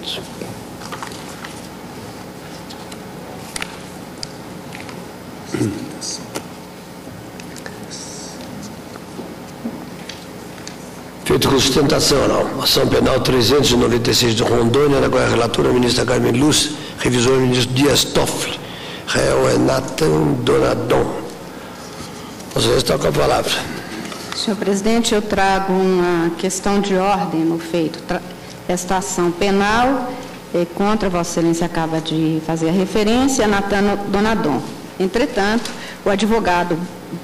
minutos. Feito com sustentação oral. Ação penal 396 de Rondônia, agora relatora a ministra Carmen Lúcia, revisor o ministro Dias Toffoli. Réu é Nathan Donadon. Vocês estão com a palavra. Senhor presidente, eu trago uma questão de ordem no feito. Esta ação penal contra Vossa Excelência acaba de fazer a referência a Nathan Donadon. Entretanto, o advogado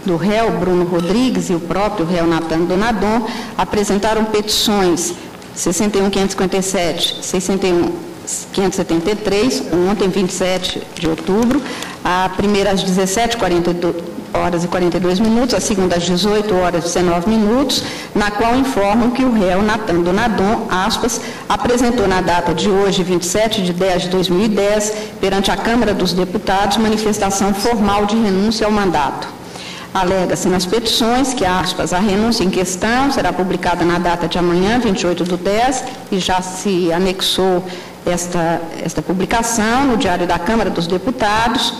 do réu, Bruno Rodrigues, e o próprio réu Nathan Donadon apresentaram petições 61.557, 61.573, ontem, 27 de outubro, a primeira às 17h42, a segunda às 18h19, na qual informam que o réu Nathan Donadon, aspas, apresentou na data de hoje, 27/10/2010, perante a Câmara dos Deputados, manifestação formal de renúncia ao mandato. Alega-se nas petições que, aspas, a renúncia em questão será publicada na data de amanhã, 28/10, e já se anexou esta publicação no Diário da Câmara dos Deputados.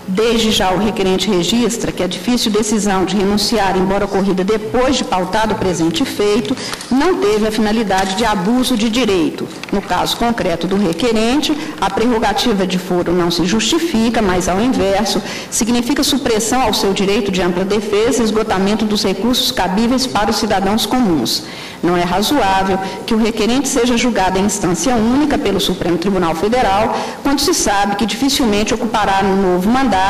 Desde já o requerente registra que a difícil decisão de renunciar, embora ocorrida depois de pautado o presente feito, não teve a finalidade de abuso de direito. No caso concreto do requerente, a prerrogativa de foro não se justifica, mas, ao inverso, significa supressão ao seu direito de ampla defesa e esgotamento dos recursos cabíveis para os cidadãos comuns. Não é razoável que o requerente seja julgado em instância única pelo Supremo Tribunal Federal, quando se sabe que dificilmente ocupará um novo mandato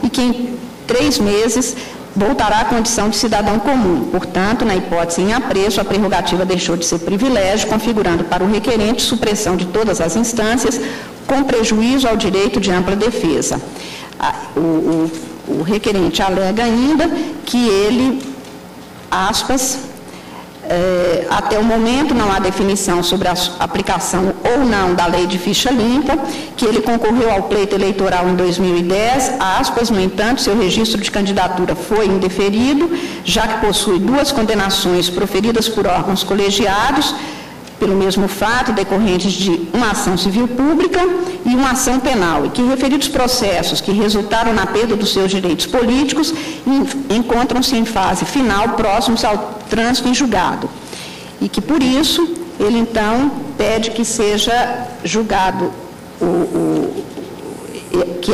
e que em 3 meses voltará à condição de cidadão comum. Portanto, na hipótese em apreço, a prerrogativa deixou de ser privilégio, configurando para o requerente supressão de todas as instâncias, com prejuízo ao direito de ampla defesa. O requerente alega ainda que ele, aspas, até o momento não há definição sobre a aplicação ou não da lei de ficha limpa, que ele concorreu ao pleito eleitoral em 2010, aspas, no entanto, seu registro de candidatura foi indeferido, já que possui 2 condenações proferidas por órgãos colegiados, pelo mesmo fato, decorrentes de uma ação civil pública e uma ação penal, e que referidos processos que resultaram na perda dos seus direitos políticos encontram-se em fase final, próximos ao trânsito em julgado. E que, por isso, ele, então, pede que seja julgado que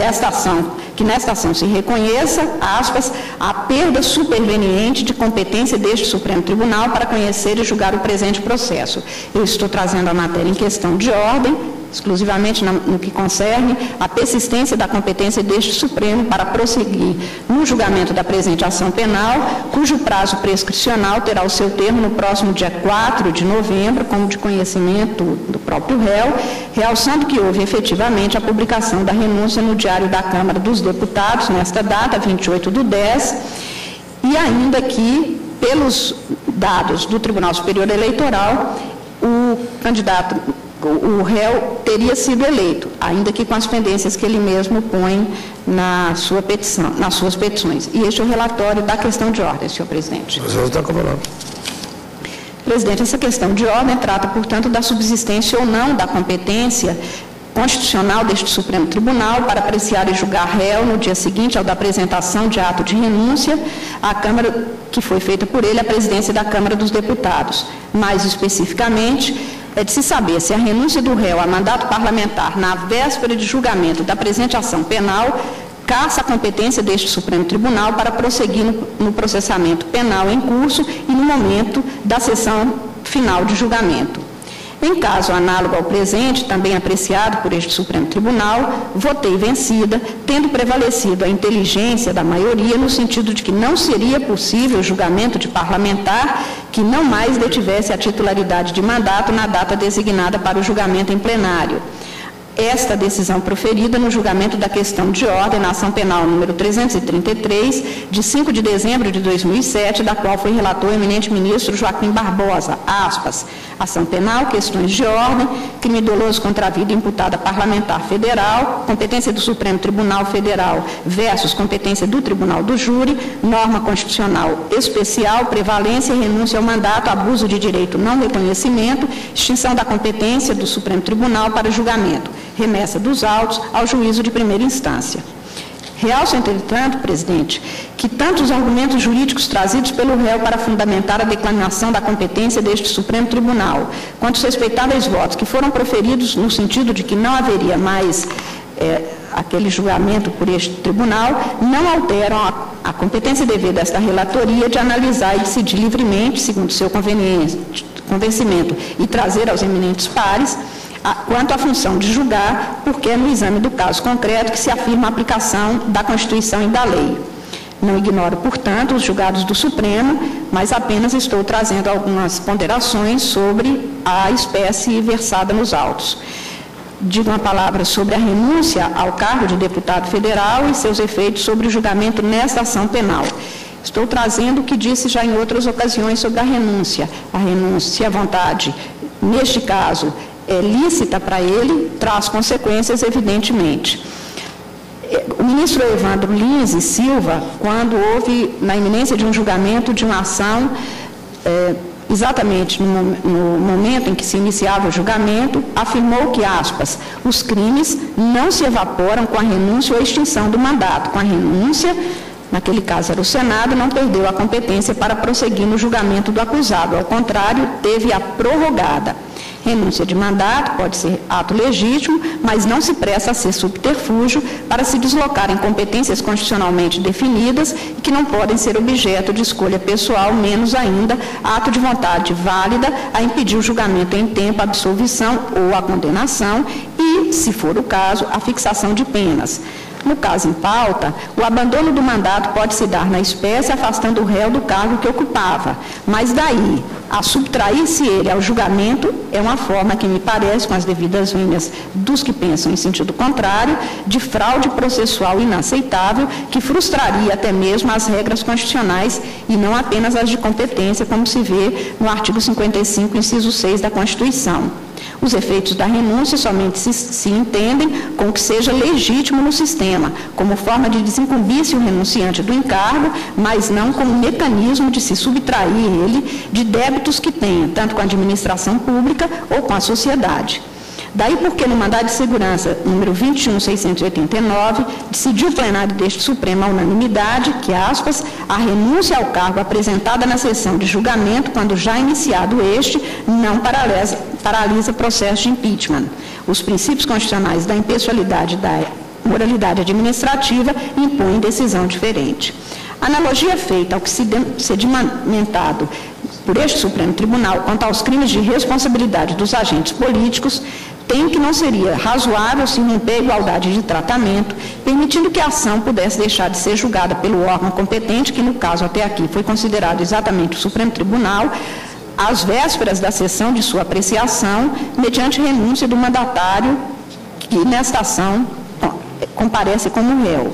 nesta ação se reconheça, aspas, a perda superveniente de competência deste Supremo Tribunal para conhecer e julgar o presente processo. Eu estou trazendo a matéria em questão de ordem, exclusivamente no que concerne a persistência da competência deste Supremo para prosseguir no julgamento da presente ação penal, cujo prazo prescricional terá o seu termo no próximo dia 4 de novembro, como de conhecimento do próprio réu, realçando que houve efetivamente a publicação da renúncia no Diário da Câmara dos Deputados, nesta data, 28/10, e ainda que, pelos dados do Tribunal Superior Eleitoral, o réu teria sido eleito, ainda que com as pendências que ele mesmo põe nas suas petições. E este é o relatório da questão de ordem, senhor presidente. Presidente, essa questão de ordem trata, portanto, da subsistência ou não da competência constitucional deste Supremo Tribunal para apreciar e julgar réu no dia seguinte ao da apresentação de ato de renúncia à Câmara, que foi feita por ele, à presidência da Câmara dos Deputados. Mais especificamente, é de se saber se a renúncia do réu a mandato parlamentar na véspera de julgamento da presente ação penal caça a competência deste Supremo Tribunal para prosseguir no processamento penal em curso e no momento da sessão final de julgamento. Em caso análogo ao presente, também apreciado por este Supremo Tribunal, votei vencida, tendo prevalecido a inteligência da maioria no sentido de que não seria possível julgamento de parlamentar que não mais detivesse a titularidade de mandato na data designada para o julgamento em plenário. esta decisão proferida no julgamento da questão de ordem na ação penal número 333, de 5 de dezembro de 2007, da qual foi relator o eminente ministro Joaquim Barbosa, aspas, ação penal, questões de ordem, crime doloso contra a vida imputada parlamentar federal, competência do Supremo Tribunal Federal versus competência do Tribunal do Júri, norma constitucional especial, prevalência e renúncia ao mandato, abuso de direito não reconhecimento, extinção da competência do Supremo Tribunal para julgamento, remessa dos autos ao juízo de primeira instância. Realço, entretanto, presidente, que tanto os argumentos jurídicos trazidos pelo réu para fundamentar a declinação da competência deste Supremo Tribunal, quanto os respeitáveis votos que foram proferidos no sentido de que não haveria mais aquele julgamento por este tribunal, não alteram a competência devida desta relatoria de analisar e decidir livremente, segundo seu convencimento, e trazer aos eminentes pares, quanto à função de julgar, porque é no exame do caso concreto que se afirma a aplicação da Constituição e da lei. Não ignoro, portanto, os julgados do Supremo, mas apenas estou trazendo algumas ponderações sobre a espécie versada nos autos. Digo uma palavra sobre a renúncia ao cargo de deputado federal e seus efeitos sobre o julgamento nesta ação penal. Estou trazendo o que disse já em outras ocasiões sobre a renúncia. A renúncia à vontade, neste caso, é lícita para ele, traz consequências, evidentemente. O ministro Evandro Lins e Silva, quando houve, na iminência de um julgamento de uma ação, exatamente no momento em que se iniciava o julgamento, afirmou que, aspas, os crimes não se evaporam com a renúncia ou a extinção do mandato. Com a renúncia, naquele caso era o Senado, não perdeu a competência para prosseguir no julgamento do acusado, ao contrário, teve-a prorrogada. Renúncia de mandato pode ser ato legítimo, mas não se presta a ser subterfúgio para se deslocar em competências constitucionalmente definidas e que não podem ser objeto de escolha pessoal, menos ainda ato de vontade válida a impedir o julgamento em tempo, a absolvição ou a condenação e, se for o caso, a fixação de penas. No caso em pauta, o abandono do mandato pode se dar na espécie, afastando o réu do cargo que ocupava, mas daí a subtrair-se ele ao julgamento é uma forma que me parece, com as devidas vênias dos que pensam em sentido contrário, de fraude processual inaceitável, que frustraria até mesmo as regras constitucionais e não apenas as de competência, como se vê no artigo 55, inciso 6 da Constituição. Os efeitos da renúncia somente se entendem com que seja legítimo no sistema, como forma de desincumbir-se o renunciante do encargo, mas não como mecanismo de se subtrair ele de débitos que tenha, tanto com a administração pública ou com a sociedade. Daí porque no mandado de segurança número 21.689, decidiu o plenário deste Supremo à unanimidade que, aspas, a renúncia ao cargo apresentada na sessão de julgamento, quando já iniciado este, não paralisa processo de impeachment. Os princípios constitucionais da impessoalidade e da moralidade administrativa impõem decisão diferente. A analogia feita ao que se sedimentado por este Supremo Tribunal quanto aos crimes de responsabilidade dos agentes políticos tem que não seria razoável se romper a igualdade de tratamento, permitindo que a ação pudesse deixar de ser julgada pelo órgão competente, que no caso até aqui foi considerado exatamente o Supremo Tribunal, às vésperas da sessão de sua apreciação, mediante renúncia do mandatário que nesta ação comparece como réu.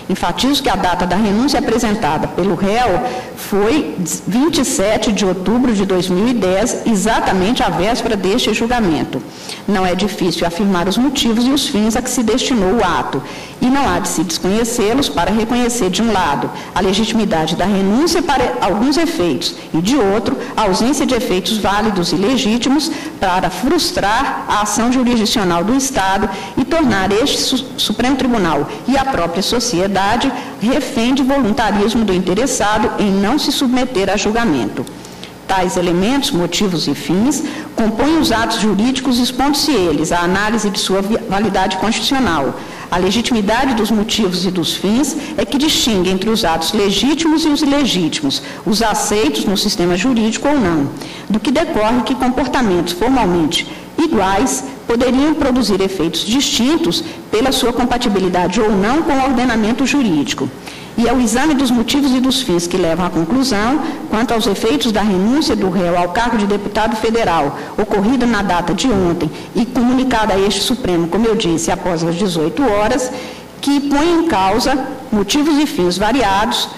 Enfatizo que a data da renúncia apresentada pelo réu foi 27 de outubro de 2010, exatamente à véspera deste julgamento. Não é difícil afirmar os motivos e os fins a que se destinou o ato, e não há de se desconhecê-los para reconhecer, de um lado, a legitimidade da renúncia para alguns efeitos, e, de outro, a ausência de efeitos válidos e legítimos para frustrar a ação jurisdicional do Estado e tornar este Supremo Tribunal e a própria sociedade refém de voluntarismo do interessado em não se submeter a julgamento. Tais elementos, motivos e fins, compõem os atos jurídicos, expondo-se eles à análise de sua validade constitucional. A legitimidade dos motivos e dos fins é que distingue entre os atos legítimos e os ilegítimos, os aceitos no sistema jurídico ou não, do que decorre que comportamentos formalmente iguais poderiam produzir efeitos distintos pela sua compatibilidade ou não com o ordenamento jurídico. e é o exame dos motivos e dos fins que levam à conclusão quanto aos efeitos da renúncia do réu ao cargo de deputado federal, ocorrida na data de ontem e comunicada a este Supremo, como eu disse, após as 18 horas, que põe em causa motivos e fins variados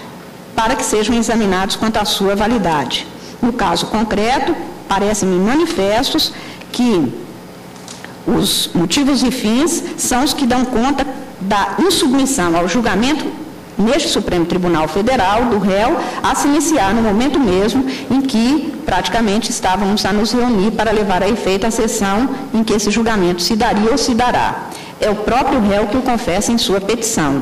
para que sejam examinados quanto à sua validade. No caso concreto, parecem-me manifestos que os motivos e fins são os que dão conta da insubmissão ao julgamento neste Supremo Tribunal Federal do réu a se iniciar no momento mesmo em que praticamente estávamos a nos reunir para levar a efeito a sessão em que esse julgamento se daria ou se dará. É o próprio réu que o confessa em sua petição.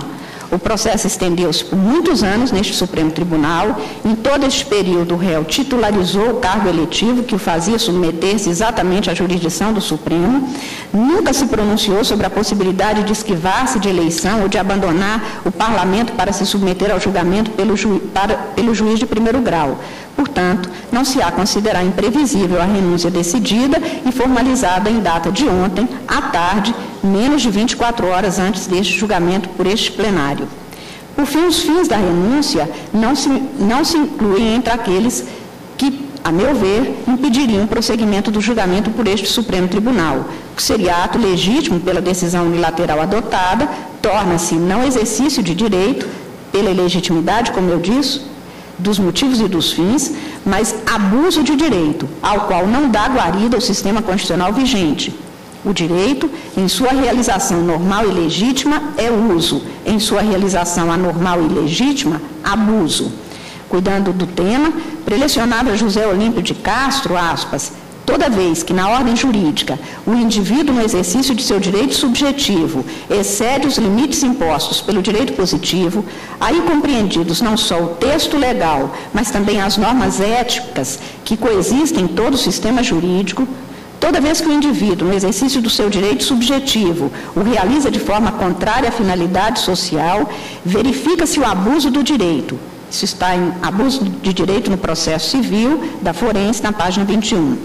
O processo estendeu-se por muitos anos neste Supremo Tribunal. Em todo este período, o réu titularizou o cargo eletivo que o fazia submeter-se exatamente à jurisdição do Supremo. Nunca se pronunciou sobre a possibilidade de esquivar-se de eleição ou de abandonar o parlamento para se submeter ao julgamento pelo juiz de primeiro grau. Portanto, não se há a considerar imprevisível a renúncia decidida e formalizada em data de ontem, à tarde, menos de 24 horas antes deste julgamento por este plenário. Por fim, os fins da renúncia não se incluem entre aqueles que, a meu ver, impediriam o prosseguimento do julgamento por este Supremo Tribunal, que seria ato legítimo pela decisão unilateral adotada, torna-se não exercício de direito, pela ilegitimidade, como eu disse, dos motivos e dos fins, mas abuso de direito, ao qual não dá guarida o sistema constitucional vigente. O direito, em sua realização normal e legítima, é uso; em sua realização anormal e ilegítima, abuso. Cuidando do tema, prelecionava José Olímpio de Castro, aspas, toda vez que, na ordem jurídica, o indivíduo, no exercício de seu direito subjetivo, excede os limites impostos pelo direito positivo, aí compreendidos não só o texto legal, mas também as normas éticas que coexistem em todo o sistema jurídico, toda vez que o indivíduo, no exercício do seu direito subjetivo, o realiza de forma contrária à finalidade social, verifica-se o abuso do direito. Isso está em Abuso de Direito no Processo Civil, da Forense, na página 21.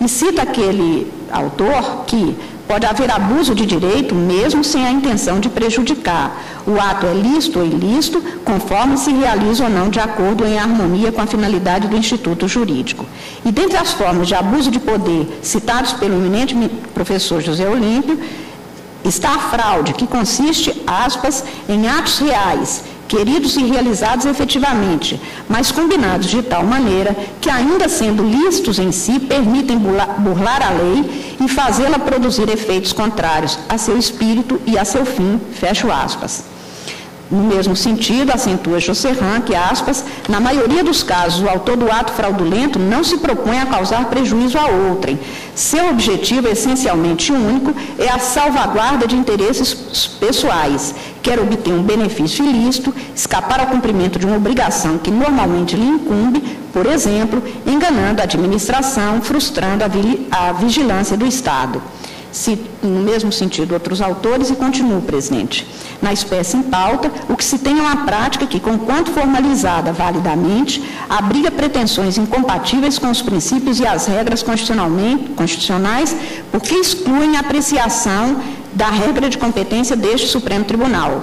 E cita aquele autor que pode haver abuso de direito mesmo sem a intenção de prejudicar. O ato é lícito ou ilícito, conforme se realiza ou não de acordo ou em harmonia com a finalidade do instituto jurídico. E dentre as formas de abuso de poder citados pelo eminente professor José Olímpio, está a fraude, que consiste, aspas, em atos reais, queridos e realizados efetivamente, mas combinados de tal maneira que, ainda sendo lícitos em si, permitem burlar a lei e fazê-la produzir efeitos contrários a seu espírito e a seu fim, fecho aspas. No mesmo sentido, acentua Josserran que, aspas, na maioria dos casos, o autor do ato fraudulento não se propõe a causar prejuízo a outrem. Seu objetivo, essencialmente único, é a salvaguarda de interesses pessoais. Quer obter um benefício ilícito, escapar ao cumprimento de uma obrigação que normalmente lhe incumbe, por exemplo, enganando a administração, frustrando a vigilância do Estado. No mesmo sentido, outros autores, e continuo, presidente. Na espécie em pauta, o que se tem é uma prática que, conquanto formalizada validamente, abriga pretensões incompatíveis com os princípios e as regras constitucionais, porque excluem a apreciação da regra de competência deste Supremo Tribunal.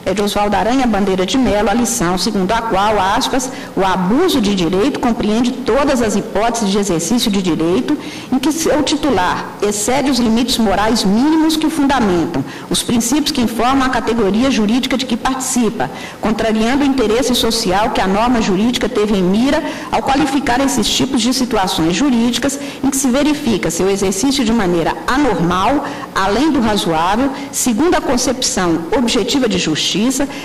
É de Oswaldo Aranha Bandeira de Mello a lição segundo a qual, aspas, o abuso de direito compreende todas as hipóteses de exercício de direito em que seu titular excede os limites morais mínimos que o fundamentam, os princípios que informam a categoria jurídica de que participa, contrariando o interesse social que a norma jurídica teve em mira ao qualificar esses tipos de situações jurídicas em que se verifica seu exercício de maneira anormal, além do razoável, segundo a concepção objetiva de justiça,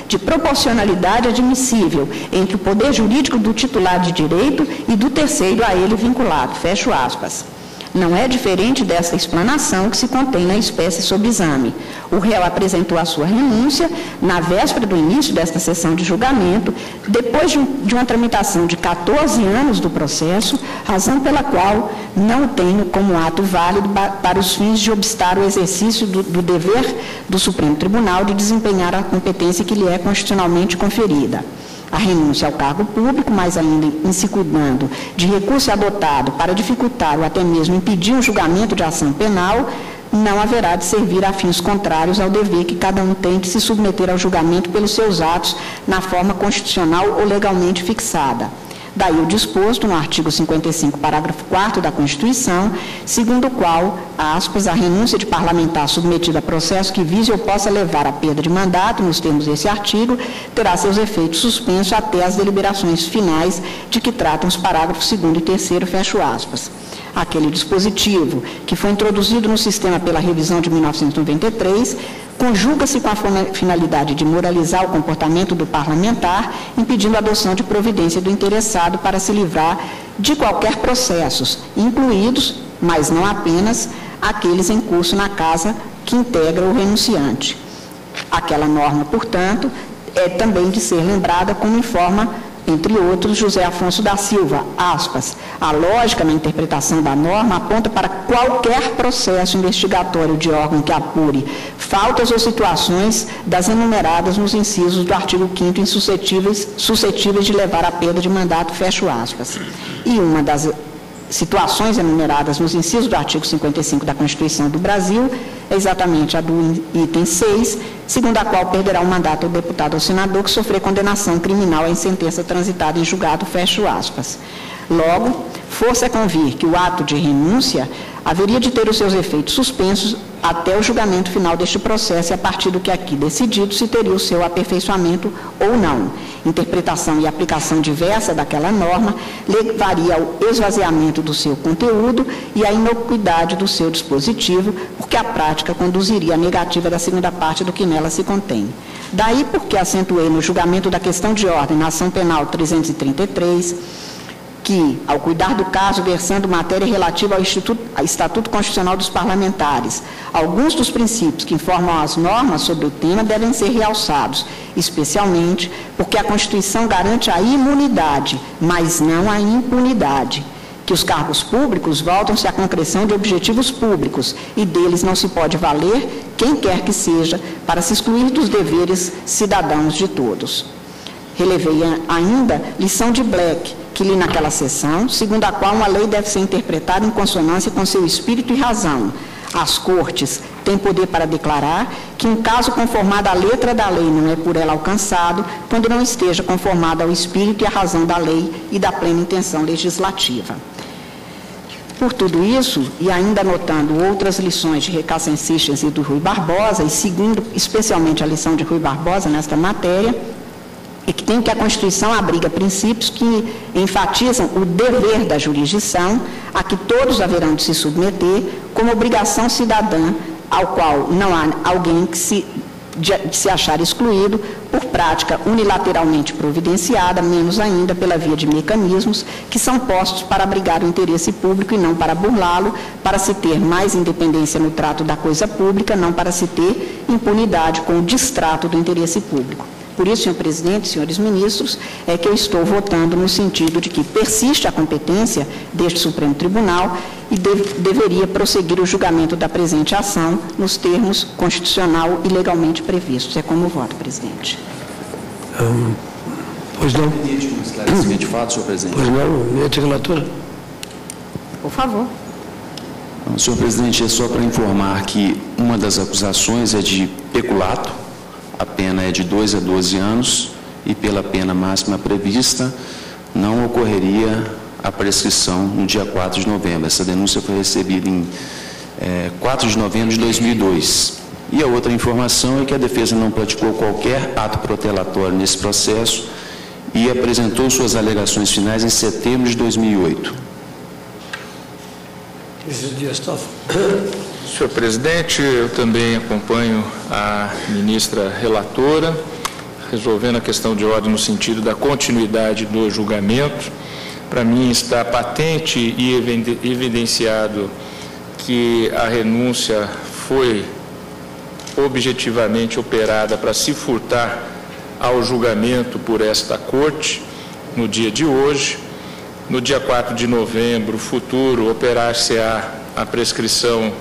de proporcionalidade admissível entre o poder jurídico do titular de direito e do terceiro a ele vinculado, fecho aspas. Não é diferente dessa explanação que se contém na espécie sob exame. O réu apresentou a sua renúncia na véspera do início desta sessão de julgamento, depois de uma tramitação de 14 anos do processo, razão pela qual não o tenho como ato válido para os fins de obstar o exercício do dever do Supremo Tribunal de desempenhar a competência que lhe é constitucionalmente conferida. A renúncia ao cargo público, mais ainda em se cuidando de recurso adotado para dificultar ou até mesmo impedir um julgamento de ação penal, não haverá de servir a fins contrários ao dever que cada um tem de se submeter ao julgamento pelos seus atos na forma constitucional ou legalmente fixada. Daí o disposto no artigo 55, parágrafo 4º da Constituição, segundo o qual, aspas, a renúncia de parlamentar submetida a processo que vise ou possa levar à perda de mandato, nos termos desse artigo, terá seus efeitos suspensos até as deliberações finais de que tratam os parágrafos 2º e 3º, fecho aspas. Aquele dispositivo que foi introduzido no sistema pela revisão de 1993, conjuga-se com a finalidade de moralizar o comportamento do parlamentar, impedindo a adoção de providência do interessado para se livrar de qualquer processos, incluídos, mas não apenas, aqueles em curso na casa que integra o renunciante. Aquela norma, portanto, é também de ser lembrada como informa, entre outros, José Afonso da Silva, aspas, a lógica na interpretação da norma aponta para qualquer processo investigatório de órgão que apure faltas ou situações das enumeradas nos incisos do artigo 5º suscetíveis de levar à perda de mandato, fecho aspas. E uma das situações enumeradas nos incisos do artigo 55 da Constituição do Brasil é exatamente a do item 6, segundo a qual perderá o mandato o deputado ou senador que sofrer condenação criminal em sentença transitada em julgado, fecho aspas. Logo, força é convir que o ato de renúncia haveria de ter os seus efeitos suspensos até o julgamento final deste processo e, a partir do que aqui decidido, se teria o seu aperfeiçoamento ou não. Interpretação e aplicação diversa daquela norma levaria ao esvaziamento do seu conteúdo e à inocuidade do seu dispositivo, porque a prática conduziria à negativa da segunda parte do que nela se contém. Daí porque acentuei no julgamento da questão de ordem na ação penal 333, que, ao cuidar do caso versando matéria relativa ao Estatuto Constitucional dos Parlamentares, alguns dos princípios que informam as normas sobre o tema devem ser realçados, especialmente porque a Constituição garante a imunidade, mas não a impunidade, que os cargos públicos voltam-se à concreção de objetivos públicos e deles não se pode valer quem quer que seja para se excluir dos deveres cidadãos de todos. Relevei ainda lição de Black, que li naquela sessão, segundo a qual uma lei deve ser interpretada em consonância com seu espírito e razão. As Cortes têm poder para declarar que um caso conformado à letra da lei não é por ela alcançado, quando não esteja conformado ao espírito e à razão da lei e da plena intenção legislativa. Por tudo isso, e ainda anotando outras lições de Recassa Insistence e do Rui Barbosa, e seguindo especialmente a lição de Rui Barbosa nesta matéria, e que tem que a Constituição abriga princípios que enfatizam o dever da jurisdição, a que todos haverão de se submeter, como obrigação cidadã, ao qual não há alguém de se achar excluído por prática unilateralmente providenciada, menos ainda pela via de mecanismos que são postos para abrigar o interesse público e não para burlá-lo, para se ter mais independência no trato da coisa pública, não para se ter impunidade com o distrato do interesse público. Por isso, senhor presidente, senhores ministros, é que eu estou votando no sentido de que persiste a competência deste Supremo Tribunal e deveria prosseguir o julgamento da presente ação nos termos constitucional e legalmente previstos. É como voto, presidente. Pois não. Um esclarecimento de fato, senhor presidente. Pois não, ministro relator. Por favor. Senhor presidente, é só para informar que uma das acusações é de peculato. A pena é de 2 a 12 anos e pela pena máxima prevista não ocorreria a prescrição no dia 4 de novembro. Essa denúncia foi recebida em 4 de novembro de 2002. E a outra informação é que a defesa não praticou qualquer ato protelatório nesse processo e apresentou suas alegações finais em setembro de 2008. Dias Toffoli. Senhor presidente, eu também acompanho a ministra relatora, resolvendo a questão de ordem no sentido da continuidade do julgamento. Para mim está patente e evidenciado que a renúncia foi objetivamente operada para se furtar ao julgamento por esta Corte no dia de hoje. No dia 4 de novembro futuro, operar-se-á a prescrição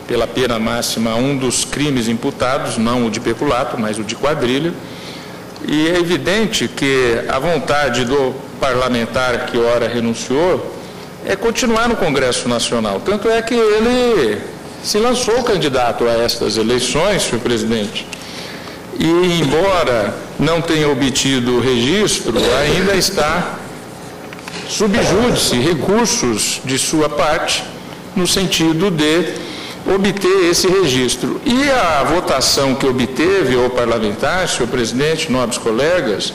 pela pena máxima a um dos crimes imputados, não o de peculato, mas o de quadrilha. E é evidente que a vontade do parlamentar que ora renunciou é continuar no Congresso Nacional. Tanto é que ele se lançou candidato a estas eleições, senhor presidente, e, embora não tenha obtido registro, ainda está sob júdice recursos de sua parte, no sentido de obter esse registro. E a votação que obteve o parlamentar, senhor presidente, nobres colegas,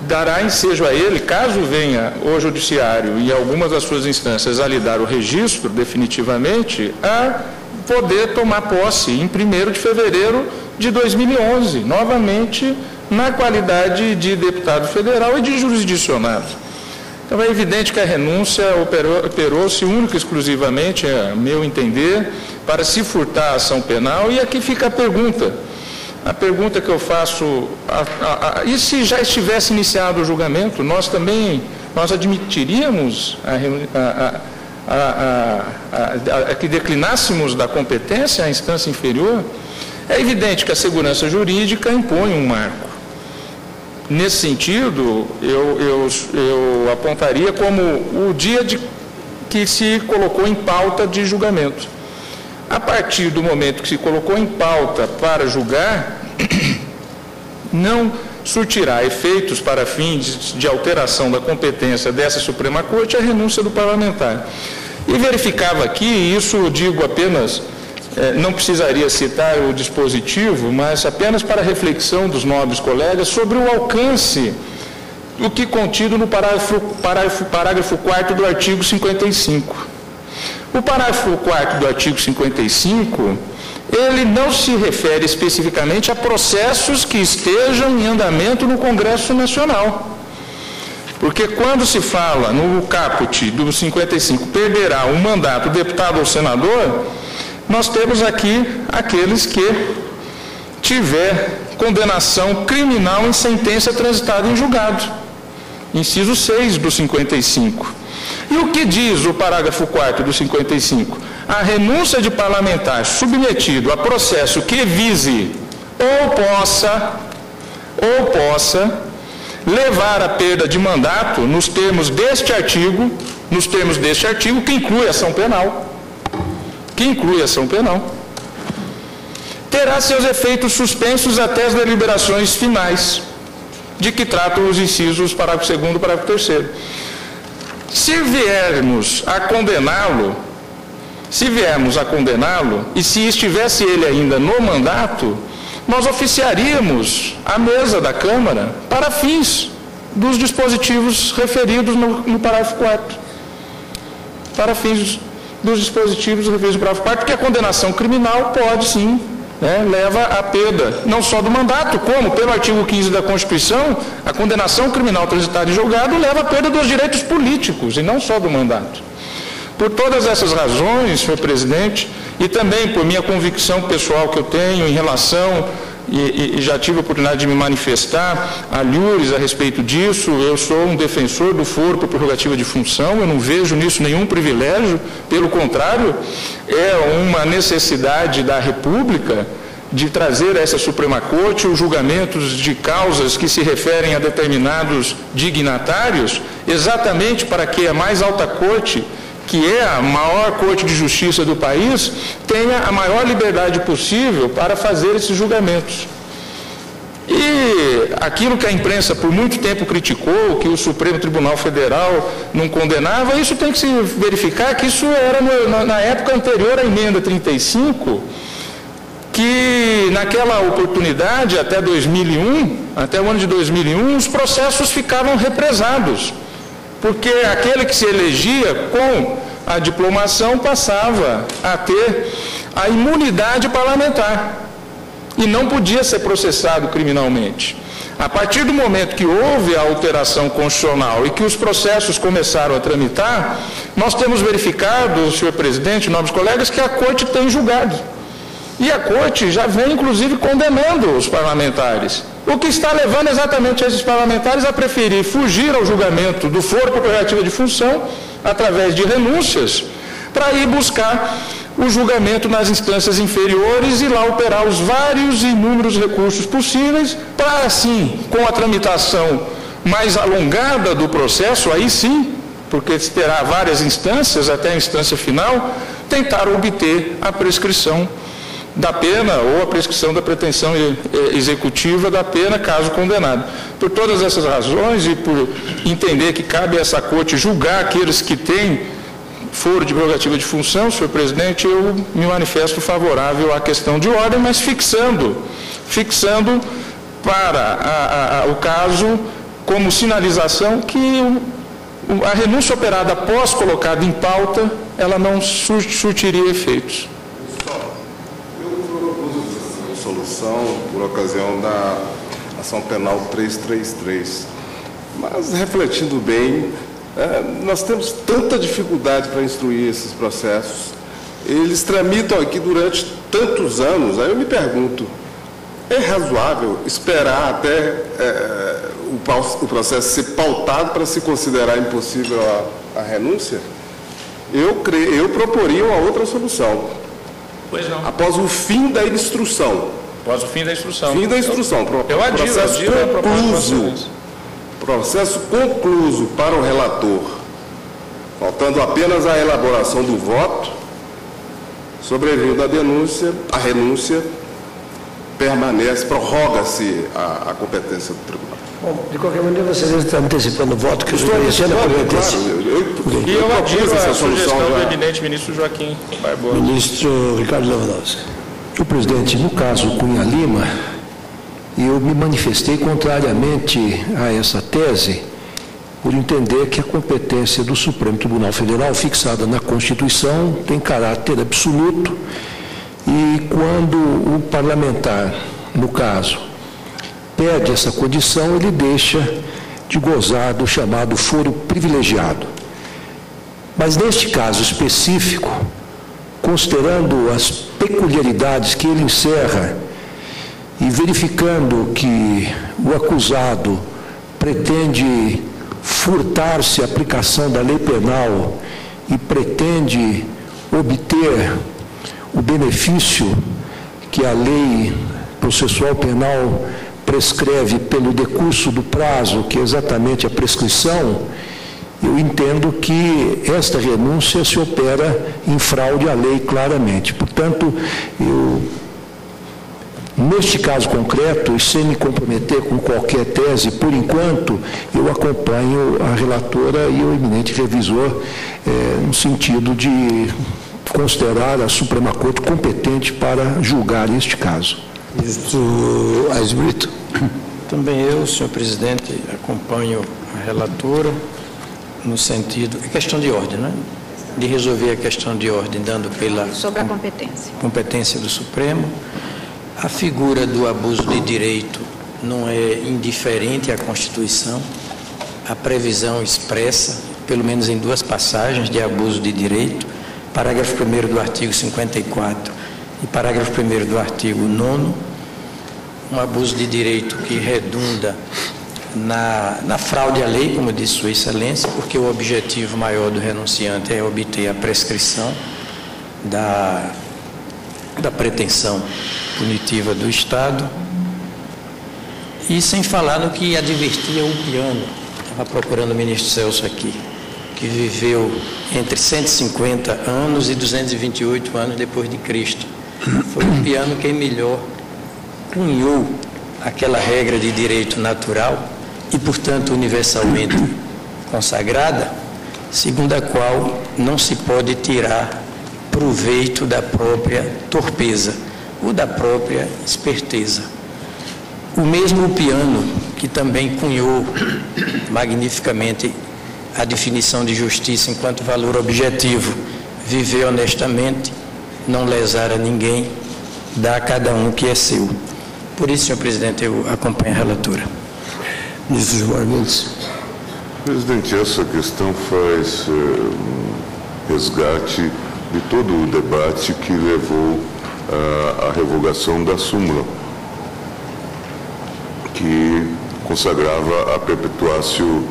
dará ensejo a ele, caso venha o judiciário e algumas das suas instâncias a lhe dar o registro definitivamente, a poder tomar posse em 1º de fevereiro de 2011, novamente na qualidade de deputado federal e de jurisdicionado. Então é evidente que a renúncia operou-se única e exclusivamente, a meu entender, para se furtar a ação penal. E aqui fica a pergunta que eu faço, e se já estivesse iniciado o julgamento, nós admitiríamos que declinássemos da competência à instância inferior? É evidente que a segurança jurídica impõe um marco. Nesse sentido, eu apontaria como o dia que se colocou em pauta de julgamento. A partir do momento que se colocou em pauta para julgar, não surtirá efeitos para fins de alteração da competência dessa Suprema Corte a renúncia do parlamentar. E verificava aqui, e isso eu digo apenas, não precisaria citar o dispositivo, mas apenas para reflexão dos nobres colegas sobre o alcance do que contido no parágrafo 4º do artigo 55. O parágrafo 4º do artigo 55, ele não se refere especificamente a processos que estejam em andamento no Congresso Nacional. Porque quando se fala no caput do 55, perderá um mandato deputado ou senador, nós temos aqui aqueles que tiver condenação criminal em sentença transitada em julgado. Inciso 6 do 55. E o que diz o parágrafo 4º do 55? A renúncia de parlamentar submetido a processo que vise ou possa levar à perda de mandato nos termos deste artigo, que inclui ação penal, terá seus efeitos suspensos até as deliberações finais, de que tratam os incisos parágrafo 2º e parágrafo 3º. Se viermos a condená-lo, e se estivesse ele ainda no mandato, nós oficiaríamos a mesa da Câmara para fins dos dispositivos referidos no parágrafo 4º. Para fins dos dispositivos referidos no parágrafo 4º, porque a condenação criminal pode sim, leva à perda, não só do mandato, como pelo artigo 15 da Constituição, a condenação criminal transitada em julgado leva à perda dos direitos políticos, e não só do mandato. Por todas essas razões, senhor presidente, e também por minha convicção pessoal que eu tenho em relação, e já tive a oportunidade de me manifestar a Lures a respeito disso, eu sou um defensor do foro por prerrogativa de função, eu não vejo nisso nenhum privilégio, pelo contrário, é uma necessidade da República de trazer a essa Suprema Corte os julgamentos de causas que se referem a determinados dignatários, exatamente para que a mais alta corte, que é a maior corte de justiça do país, tenha a maior liberdade possível para fazer esses julgamentos. E aquilo que a imprensa por muito tempo criticou, que o Supremo Tribunal Federal não condenava, isso tem que se verificar que isso era na época anterior à emenda 35, que naquela oportunidade, até o ano de 2001, os processos ficavam represados, porque aquele que se elegia com a diplomação passava a ter a imunidade parlamentar e não podia ser processado criminalmente. A partir do momento que houve a alteração constitucional e que os processos começaram a tramitar, nós temos verificado, senhor presidente, nobres colegas, que a Corte tem julgado. E a Corte já vem, inclusive, condenando os parlamentares. O que está levando exatamente esses parlamentares a preferir fugir ao julgamento do foro por prerrogativa de função, através de renúncias, para ir buscar o julgamento nas instâncias inferiores e lá operar os vários e inúmeros recursos possíveis, para assim, com a tramitação mais alongada do processo, aí sim, porque terá várias instâncias até a instância final, tentar obter a prescrição da pena ou a prescrição da pretensão executiva da pena, caso condenado. Por todas essas razões e por entender que cabe a essa Corte julgar aqueles que têm foro de prerrogativa de função, senhor presidente, eu me manifesto favorável à questão de ordem, mas fixando para o caso como sinalização que a renúncia operada após colocada em pauta, ela não surtiria efeitos. Solução por ocasião da ação penal 333. Mas, refletindo bem, nós temos tanta dificuldade para instruir esses processos. Eles tramitam aqui durante tantos anos. Aí eu me pergunto, é razoável esperar até o processo ser pautado para se considerar impossível a renúncia? Eu proporia uma outra solução. Pois não. Após o fim da instrução. Após o fim da instrução. Fim da instrução. Eu adiro a proposta. Processo concluso para o relator, faltando apenas a elaboração do voto, sobrevindo a renúncia, permanece, prorroga-se a competência do tribunal. Bom, de qualquer maneira, vocês estão antecipando o voto, que eu estou conhecendo a competência. Claro, E eu adiro a sugestão do eminente ministro Joaquim Barbosa. Ministro Ricardo Lewandowski. Senhor presidente, no caso Cunha Lima, eu me manifestei contrariamente a essa tese, por entender que a competência do Supremo Tribunal Federal, fixada na Constituição, tem caráter absoluto, e quando o parlamentar, no caso, perde essa condição, ele deixa de gozar do chamado foro privilegiado. Mas neste caso específico, considerando as peculiaridades que ele encerra e verificando que o acusado pretende furtar-se a aplicação da lei penal e pretende obter o benefício que a lei processual penal prescreve pelo decurso do prazo, que é exatamente a prescrição, eu entendo que esta renúncia se opera em fraude à lei claramente. Portanto, neste caso concreto, e sem me comprometer com qualquer tese, por enquanto, eu acompanho a relatora e o eminente revisor no sentido de considerar a Suprema Corte competente para julgar este caso. Ministro Aires Brito. Também eu, senhor presidente, acompanho a relatora no sentido, é questão de ordem, né? De resolver a questão de ordem, dando pela Sobre a competência. Competência do Supremo. A figura do abuso de direito não é indiferente à Constituição. A previsão expressa, pelo menos em duas passagens, de abuso de direito, parágrafo 1º do artigo 54 e parágrafo 1º do artigo 9º, um abuso de direito que redunda na fraude à lei, como disse Sua Excelência, porque o objetivo maior do renunciante é obter a prescrição da pretensão punitiva do Estado, e sem falar no que advertia o Piano, estava procurando o ministro Celso aqui, que viveu entre 150 anos e 228 anos depois de Cristo. Foi o Piano quem melhor cunhou aquela regra de direito natural e, portanto, universalmente consagrada, segundo a qual não se pode tirar proveito da própria torpeza ou da própria esperteza. O mesmo Piano, que também cunhou magnificamente a definição de justiça enquanto valor objetivo, viver honestamente, não lesar a ninguém, dar a cada um o que é seu. Por isso, senhor presidente, eu acompanho a relatora. Ministro Gilmar Mendes. Presidente, essa questão faz resgate de todo o debate que levou à revogação da súmula, que consagrava a perpetuatio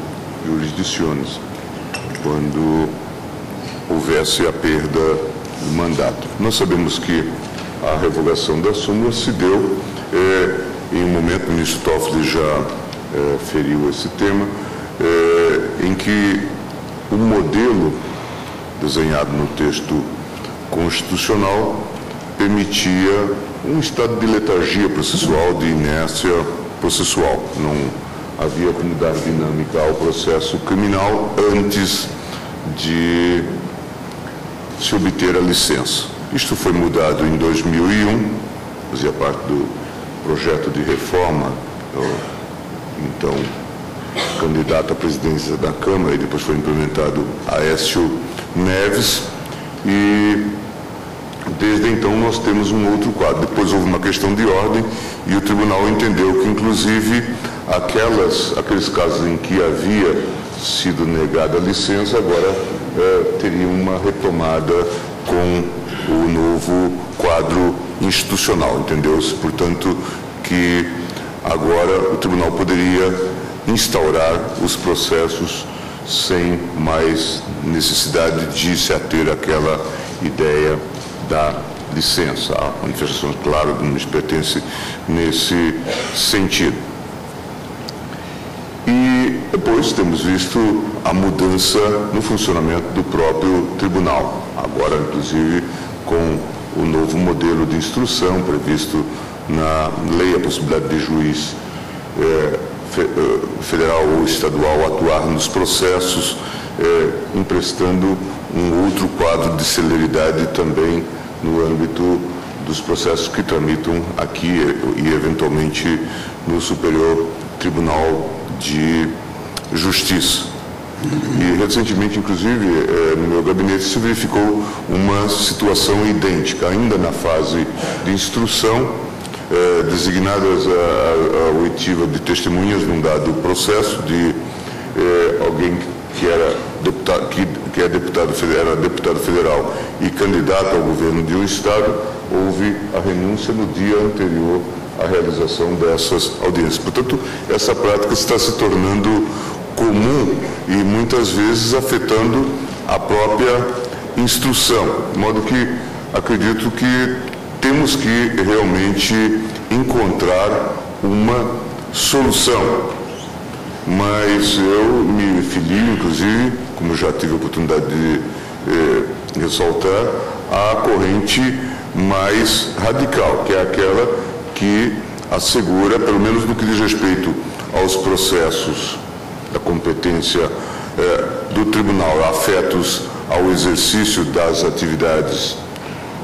jurisdictionis, quando houvesse a perda do mandato. Nós sabemos que a revogação da súmula se deu em um momento, o ministro Toffoli já feriu esse tema, em que o modelo desenhado no texto constitucional permitia um estado de letargia processual, de inércia processual. Não havia como dar dinâmica ao processo criminal antes de se obter a licença. Isto foi mudado em 2001, fazia parte do projeto de reforma do então candidato à presidência da Câmara, e depois foi implementado Aécio Neves, e desde então nós temos um outro quadro. Depois houve uma questão de ordem e o tribunal entendeu que, inclusive, aqueles casos em que havia sido negada a licença, agora teriam uma retomada com o novo quadro institucional. Entendeu-se, portanto, que agora o tribunal poderia instaurar os processos sem mais necessidade de se ater àquela ideia da licença. Há manifestações, claro, que nos pertence nesse sentido. E depois temos visto a mudança no funcionamento do próprio tribunal, agora, inclusive, com o novo modelo de instrução previsto na lei, a possibilidade de juiz federal ou estadual atuar nos processos, emprestando um outro quadro de celeridade também no âmbito dos processos que tramitam aqui e, eventualmente, no Superior Tribunal de Justiça. E, recentemente, inclusive, no meu gabinete se verificou uma situação idêntica, ainda na fase de instrução, designadas a oitiva de testemunhas num dado processo de alguém que era deputado, era deputado federal e candidato ao governo de um estado. Houve a renúncia no dia anterior à realização dessas audiências. Portanto, essa prática está se tornando comum e muitas vezes afetando a própria instrução, de modo que acredito que temos que realmente encontrar uma solução. Mas eu me filio, inclusive, como já tive a oportunidade de ressaltar, à corrente mais radical, que é aquela que assegura, pelo menos no que diz respeito aos processos da competência do tribunal, afetos ao exercício das atividades,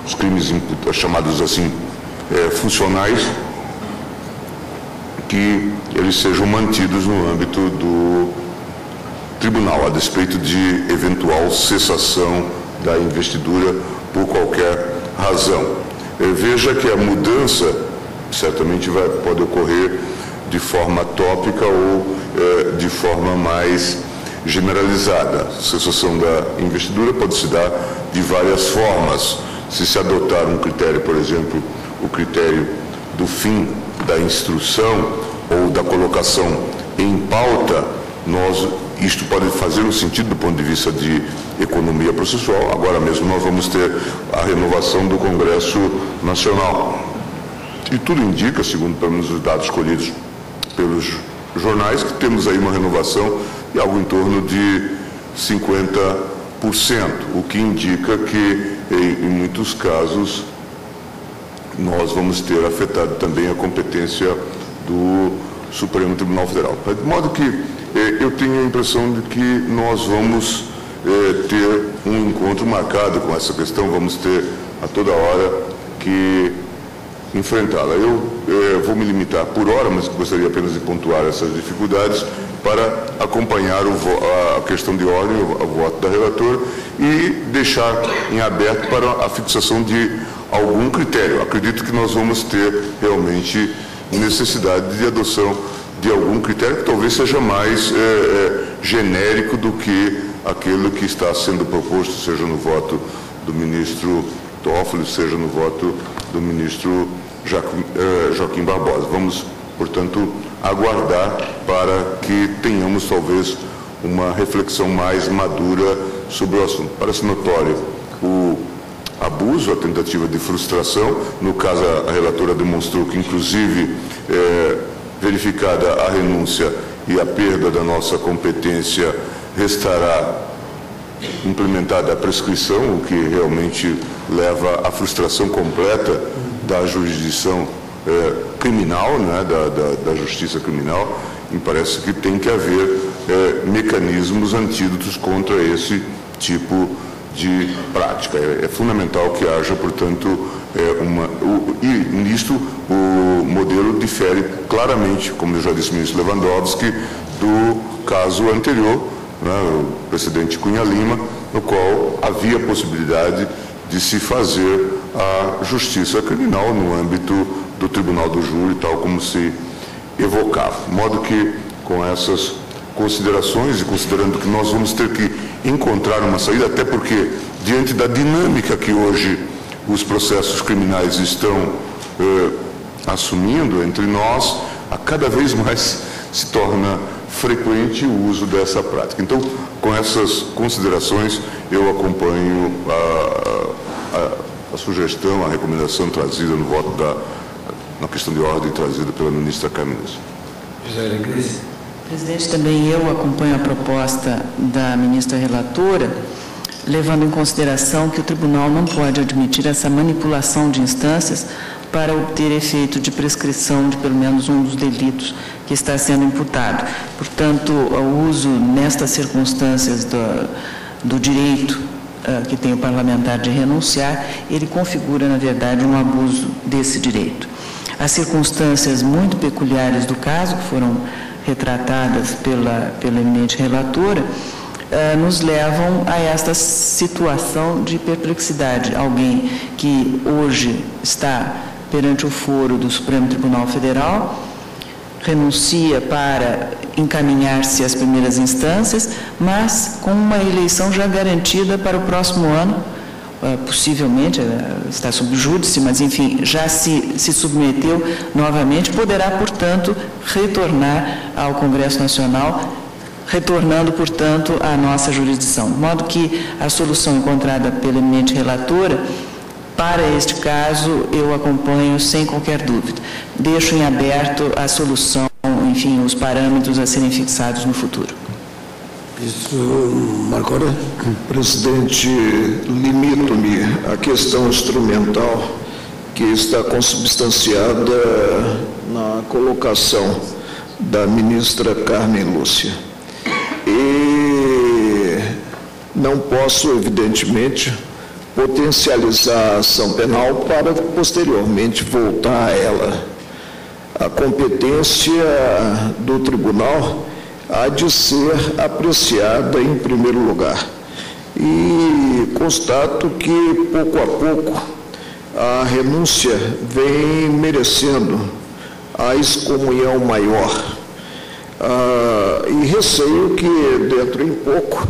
os crimes chamados assim funcionais, que eles sejam mantidos no âmbito do tribunal, a despeito de eventual cessação da investidura por qualquer razão. Veja que a mudança certamente pode ocorrer de forma tópica ou de forma mais generalizada. A cessação da investidura pode se dar de várias formas. Se adotar um critério, por exemplo, o critério do fim da instrução ou da colocação em pauta, isto pode fazer um sentido do ponto de vista de economia processual. Agora mesmo nós vamos ter a renovação do Congresso Nacional. E tudo indica, segundo pelo menos os dados colhidos pelos jornais, que temos aí uma renovação de algo em torno de 50%, o que indica que, em muitos casos, nós vamos ter afetado também a competência do Supremo Tribunal Federal. De modo que eu tenho a impressão de que nós vamos ter um encontro marcado com essa questão, vamos ter a toda hora que enfrentá-la. Eu vou me limitar por hora, mas gostaria apenas de pontuar essas dificuldades para acompanhar a questão de ordem, o voto da relatora, e deixar em aberto para a fixação de algum critério. Acredito que nós vamos ter realmente necessidade de adoção de algum critério que talvez seja mais genérico do que aquele que está sendo proposto, seja no voto do ministro Toffoli, seja no voto do ministro Joaquim Barbosa. Vamos, portanto, aguardar para que tenhamos talvez uma reflexão mais madura sobre o assunto. Parece notório o abuso, a tentativa de frustração. No caso, a relatora demonstrou que, inclusive, verificada a renúncia e a perda da nossa competência, restará implementada a prescrição, o que realmente leva à frustração completa da jurisdição criminal, né, da justiça criminal. Me parece que tem que haver mecanismos antídotos contra esse tipo de prática. É fundamental que haja, portanto, e nisto o modelo difere claramente, como já disse o ministro Lewandowski, do caso anterior, né, o precedente Cunha Lima, no qual havia possibilidade de se fazer a justiça criminal no âmbito do Tribunal do Júri, tal como se evocava. De modo que, com essas considerações e considerando que nós vamos ter que encontrar uma saída, até porque, diante da dinâmica que hoje os processos criminais estão assumindo entre nós, a cada vez mais se torna frequente o uso dessa prática. Então, com essas considerações, eu acompanho a sugestão, a recomendação trazida no voto na questão de ordem trazida pela ministra Carmen Lúcia. Presidente, também eu acompanho a proposta da ministra relatora, levando em consideração que o tribunal não pode admitir essa manipulação de instâncias para obter efeito de prescrição de pelo menos um dos delitos que está sendo imputado. Portanto, o uso nestas circunstâncias do direito que tem o parlamentar de renunciar, ele configura, na verdade, um abuso desse direito. As circunstâncias muito peculiares do caso, que foram retratadas pela eminente relatora, nos levam a esta situação de perplexidade. Alguém que hoje está perante o foro do Supremo Tribunal Federal, renuncia para encaminhar-se às primeiras instâncias, mas com uma eleição já garantida para o próximo ano, possivelmente, está sob júdice, mas, enfim, já se submeteu novamente, poderá, portanto, retornar ao Congresso Nacional, retornando, portanto, à nossa jurisdição. De modo que a solução encontrada pela eminente relatora, para este caso, eu acompanho sem qualquer dúvida. Deixo em aberto a solução, enfim, os parâmetros a serem fixados no futuro. Isso, Marcora. Presidente, limito-me à questão instrumental que está consubstanciada na colocação da ministra Carmen Lúcia. E não posso, evidentemente, potencializar a ação penal para posteriormente voltar a ela. A competência do tribunal há de ser apreciada em primeiro lugar. E constato que, pouco a pouco, a renúncia vem merecendo a excomunhão maior. E receio que, dentro em pouco,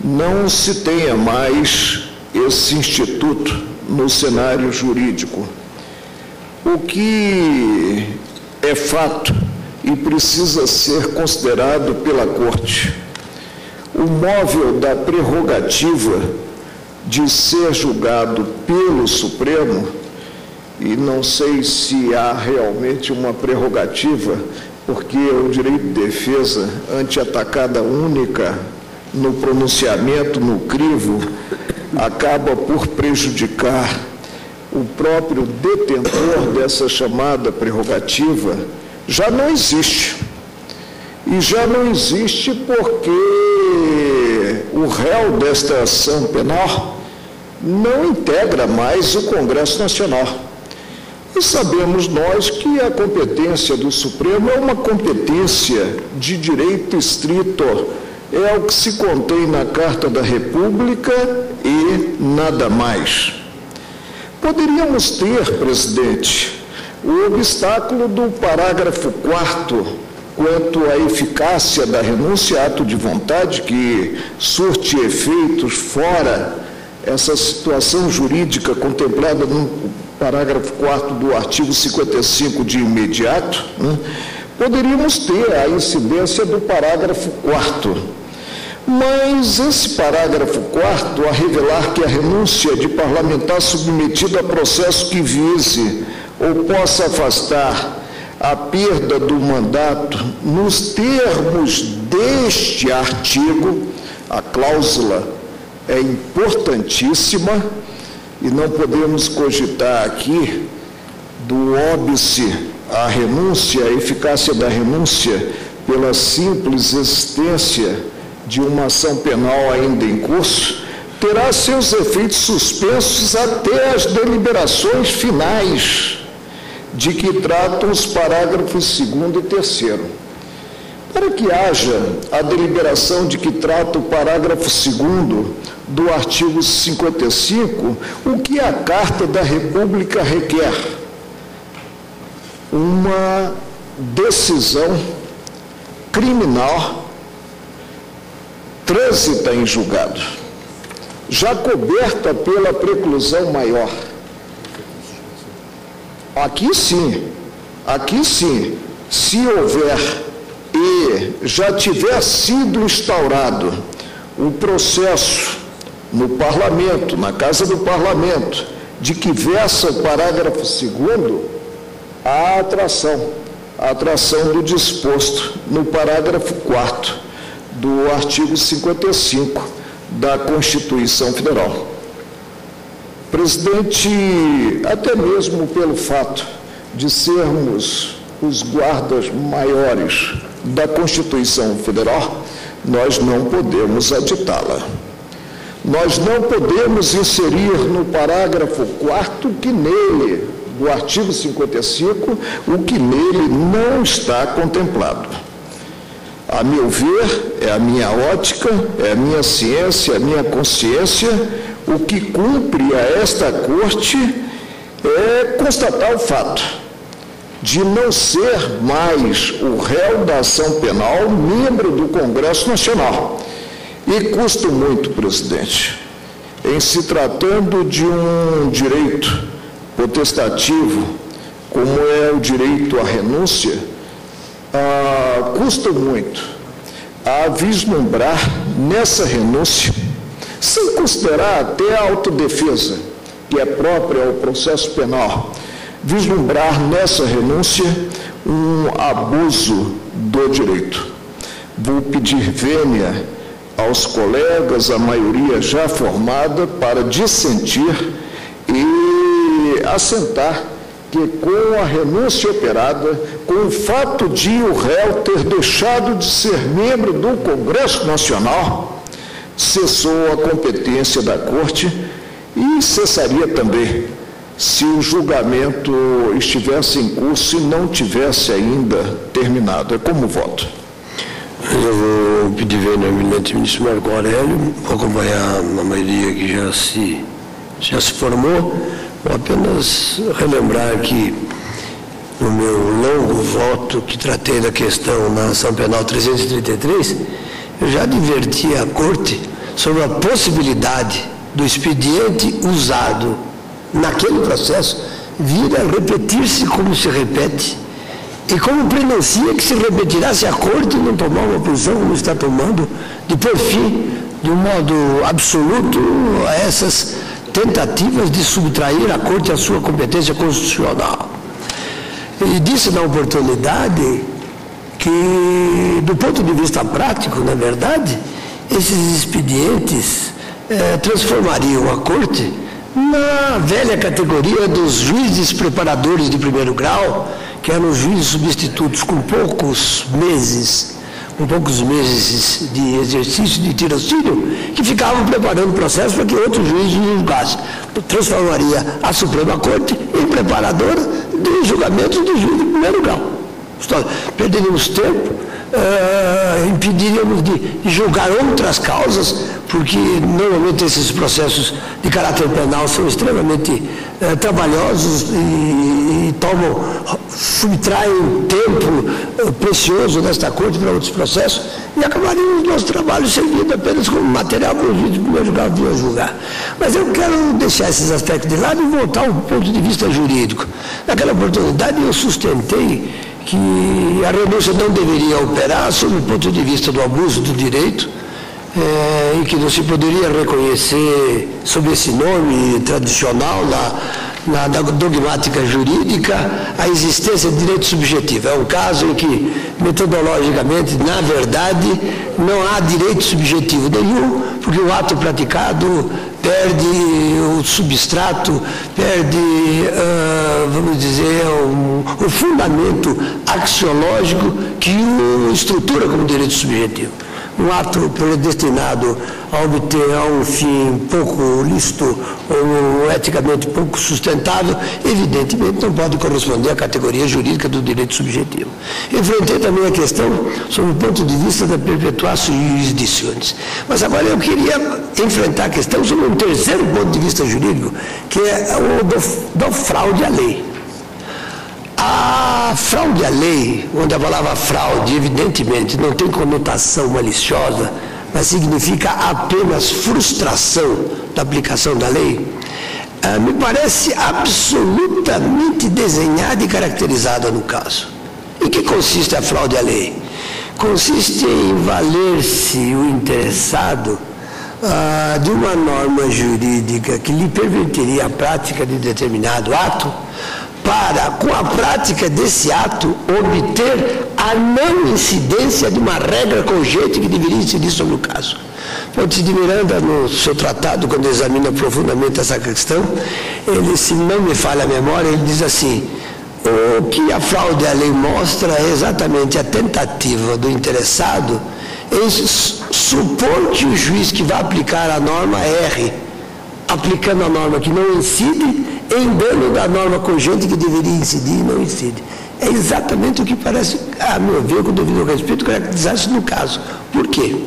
não se tenha mais esse instituto no cenário jurídico. O que é fato e precisa ser considerado pela Corte, o móvel da prerrogativa de ser julgado pelo Supremo, e não sei se há realmente uma prerrogativa, porque o direito de defesa ante atacada única no pronunciamento, no crivo, acaba por prejudicar o próprio detentor dessa chamada prerrogativa, já não existe. E já não existe porque o réu desta ação penal não integra mais o Congresso Nacional. E sabemos nós que a competência do Supremo é uma competência de direito estrito, é o que se contém na Carta da República e nada mais. Poderíamos ter, presidente, o obstáculo do parágrafo 4º quanto à eficácia da renúncia, ato de vontade, que surte efeitos fora essa situação jurídica contemplada no parágrafo 4º do artigo 55 de imediato, né? Poderíamos ter a incidência do parágrafo 4º. Mas esse parágrafo 4º, a revelar que a renúncia de parlamentar submetido a processo que vise ou possa afastar a perda do mandato nos termos deste artigo, a cláusula é importantíssima e não podemos cogitar aqui do óbice à renúncia, a eficácia da renúncia pela simples existência de uma ação penal ainda em curso, terá seus efeitos suspensos até as deliberações finais de que tratam os parágrafos 2º e 3º. Para que haja a deliberação de que trata o parágrafo 2º do artigo 55, o que a Carta da República requer? Uma decisão criminal trânsita em julgado, já coberta pela preclusão maior. Aqui sim, se houver e já tiver sido instaurado o processo no Parlamento, na Casa do Parlamento, de que versa o parágrafo 2º, há a atração do disposto no parágrafo 4º do artigo 55 da Constituição Federal. Presidente, até mesmo pelo fato de sermos os guardas maiores da Constituição Federal, nós não podemos aditá-la. Nós não podemos inserir no parágrafo 4º que nele, do artigo 55, o que nele não está contemplado. A meu ver, é a minha ótica, é a minha ciência, é a minha consciência, o que cumpre a esta Corte é constatar o fato de não ser mais o réu da ação penal membro do Congresso Nacional. E custa muito, presidente, em se tratando de um direito potestativo, como é o direito à renúncia, custa muito a vislumbrar nessa renúncia, sem considerar até a autodefesa, que é própria ao processo penal, vislumbrar nessa renúncia um abuso do direito. Vou pedir vênia aos colegas, a maioria já formada, para dissentir e assentar que com a renúncia operada, com o fato de o réu ter deixado de ser membro do Congresso Nacional, cessou a competência da Corte e cessaria também se o julgamento estivesse em curso e não tivesse ainda terminado. É como voto. Eu vou pedir vênia ao eminente ministro Marco Aurélio, vou acompanhar a maioria que já se formou. Vou apenas relembrar que no meu longo voto que tratei da questão na ação penal 333, eu já adverti a Corte sobre a possibilidade do expediente usado naquele processo vir a repetir-se como se repete e como prenuncia que se repetirá se a Corte não tomar uma posição como está tomando, de por fim, de um modo absoluto, a essas tentativas de subtrair à Corte a sua competência constitucional. Ele disse na oportunidade que, do ponto de vista prático, na verdade, esses expedientes transformariam a Corte na velha categoria dos juízes preparadores de primeiro grau, que eram os juízes substitutos com poucos meses de exercício de tirocínio, que ficavam preparando o processo para que outros juízes julgassem. Transformaria a Suprema Corte em preparadora de julgamentos do juiz de primeiro grau. Perderíamos tempo, impediríamos de julgar outras causas, porque normalmente esses processos de caráter penal são extremamente trabalhosos e subtraem tempo precioso desta Corte para outros processos, e acabaríamos o nosso trabalho servindo apenas como material para o juiz de primeiro grau vir a julgar. Mas eu quero deixar esses aspectos de lado e voltar ao ponto de vista jurídico. Naquela oportunidade eu sustentei que a renúncia não deveria operar sob o ponto de vista do abuso do direito, e que não se poderia reconhecer sob esse nome tradicional na dogmática jurídica a existência de direito subjetivo. É um caso em que, metodologicamente, na verdade, não há direito subjetivo nenhum, porque o ato praticado perde o substrato, perde, vamos dizer, o fundamento axiológico que o estrutura como direito subjetivo. Um ato predestinado a obter um fim pouco lícito ou eticamente pouco sustentável, evidentemente não pode corresponder à categoria jurídica do direito subjetivo. Enfrentei também a questão sob o ponto de vista da perpetuatio jurisdictionis. Mas agora eu queria enfrentar a questão sob um terceiro ponto de vista jurídico, que é o da fraude à lei. A fraude à lei, onde a palavra fraude, evidentemente, não tem conotação maliciosa, mas significa apenas frustração da aplicação da lei, me parece absolutamente desenhada e caracterizada no caso. Em que consiste a fraude à lei? Consiste em valer-se o interessado de uma norma jurídica que lhe permitiria a prática de determinado ato, para, com a prática desse ato, obter a não incidência de uma regra cogente que deveria incidir sobre o caso. Pontes de Miranda, no seu tratado, quando examina profundamente essa questão, ele, se não me falha a memória, ele diz assim: o que a fraude à lei mostra é exatamente a tentativa do interessado em supor que o juiz que vai aplicar a norma erre, aplicando a norma que não incide, em dano da norma cogente que deveria incidir e não incide. É exatamente o que parece, a meu ver, com devido respeito, caracterizar-se no caso. Por quê?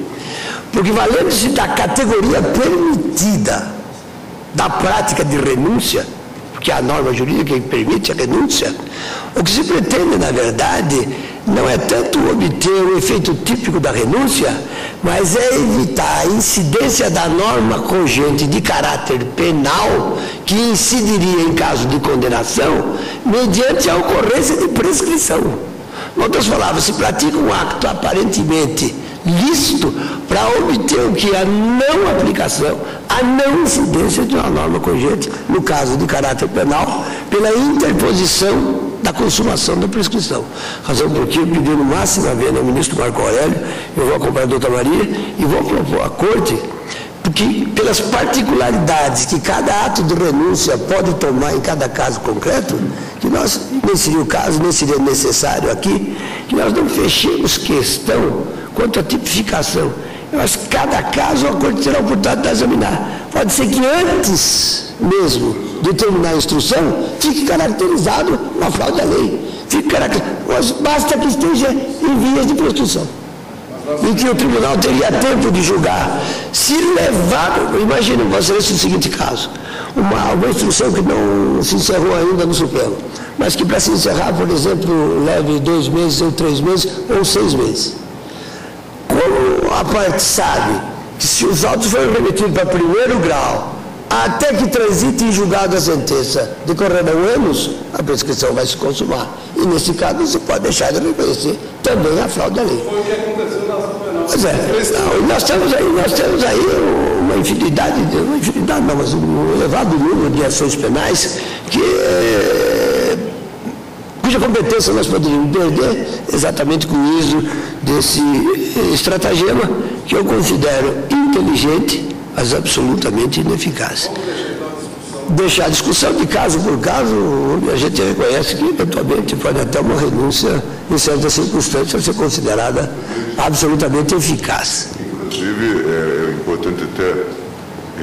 Porque, valendo-se da categoria permitida da prática de renúncia, porque a norma jurídica que permite a renúncia, o que se pretende, na verdade, não é tanto obter o efeito típico da renúncia, mas é evitar a incidência da norma cogente de caráter penal que incidiria em caso de condenação mediante a ocorrência de prescrição. Em outras palavras, se pratica um acto aparentemente lícito para obter o que? A não aplicação, a não incidência de uma norma cogente, no caso de caráter penal, pela interposição da consumação da prescrição. Razão por que eu pedi no máximo a ver ao ministro Marco Aurélio, eu vou acompanhar a doutora Maria e vou propor à Corte, porque pelas particularidades que cada ato de renúncia pode tomar em cada caso concreto, que nós, nem seria o caso, nem seria necessário aqui, que nós não fechemos questão quanto à tipificação. Eu acho que cada caso a Corte terá a oportunidade de examinar. Pode ser que antes mesmo de terminar a instrução, fique caracterizado uma fraude à lei. Fique caracterizado, mas basta que esteja em vias de prescrição. E que o tribunal teria tempo de julgar. Se levar, imagine você esse seguinte caso, uma instrução que não se encerrou ainda no Supremo, mas que para se encerrar, por exemplo, leve 2 meses ou 3 meses ou 6 meses. Como a parte sabe que se os autos forem remetidos para primeiro grau, até que transite em julgado a sentença, decorrerão anos, a prescrição vai se consumar. E nesse caso você pode deixar de reconhecer também a fraude à lei. Foi o que aconteceu na ação penal. Pois é, nós temos aí uma infinidade não, mas um elevado número de ações penais cuja competência nós poderíamos perder exatamente com o uso desse estratagema que eu considero inteligente, mas absolutamente ineficaz. Deixar a discussão de caso por caso, a gente reconhece que eventualmente pode até uma renúncia, em certas circunstâncias, ser considerada absolutamente eficaz. Inclusive, é importante até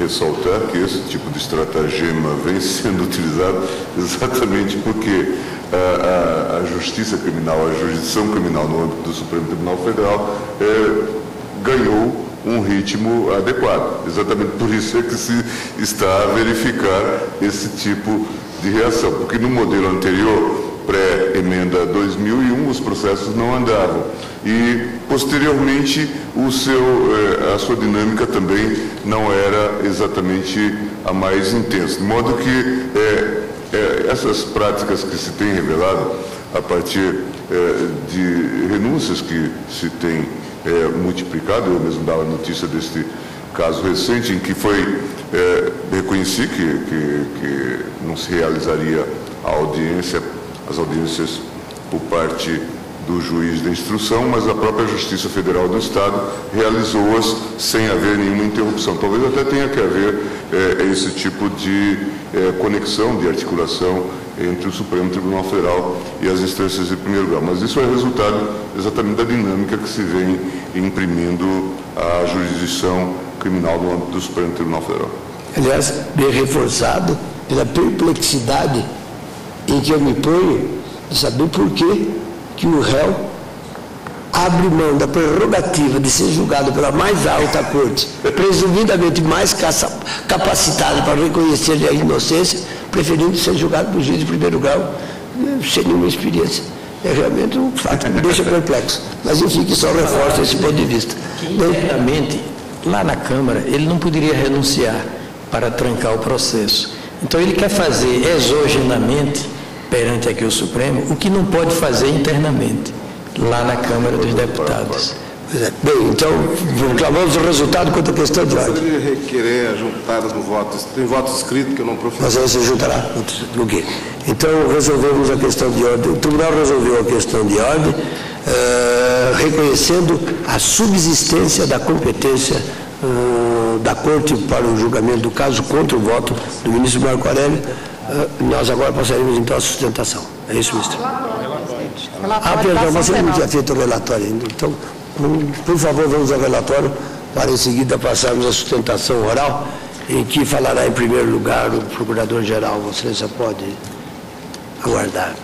ressaltar que esse tipo de estratagema vem sendo utilizado exatamente porque a justiça criminal, a jurisdição criminal no âmbito do Supremo Tribunal Federal ganhou um ritmo adequado. Exatamente por isso é que se está a verificar esse tipo de reação, porque no modelo anterior, pré-emenda 2001, os processos não andavam e posteriormente a sua dinâmica também não era exatamente a mais intensa, de modo que essas práticas que se têm revelado a partir de renúncias que se têm multiplicado, eu mesmo dava notícia deste caso recente em que foi reconheci que não se realizaria as audiências por parte do juiz da instrução, mas a própria Justiça Federal do Estado realizou-as sem haver nenhuma interrupção. Talvez até tenha que haver esse tipo de conexão, de articulação entre o Supremo Tribunal Federal e as instâncias de primeiro grau. Mas isso é resultado exatamente da dinâmica que se vem imprimindo à jurisdição criminal no âmbito do Supremo Tribunal Federal. Aliás, bem reforçado pela perplexidade em que eu me ponho de saber por que o réu abre mão da prerrogativa de ser julgado pela mais alta corte, presumidamente mais capacitado para reconhecer a inocência, preferindo ser julgado por juiz de primeiro grau, sem nenhuma experiência. É realmente um fato que me deixa perplexo. Mas enfim, que só reforça esse ponto de vista. Internamente, lá na Câmara, ele não poderia renunciar para trancar o processo. Então ele quer fazer exogenamente, perante aqui o Supremo, o que não pode fazer internamente, lá na Câmara dos Deputados. Bem, então, clamamos o resultado quanto à questão de ordem. Gostaria de requerer juntadas no voto. Tem voto escrito que eu não proferi. Mas aí você juntará. Ok. Então, resolvemos a questão de ordem. O Tribunal resolveu a questão de ordem, reconhecendo a subsistência da competência da Corte para o julgamento do caso contra o voto do ministro Marco Aurélio. Nós agora passaremos então à sustentação. É isso, ministro? Perdão, mas ele não tinha feito o relatório ainda. Então, por favor, vamos ao relatório para em seguida passarmos à sustentação oral, em que falará em primeiro lugar o Procurador-Geral. Vossa Excelência pode aguardar.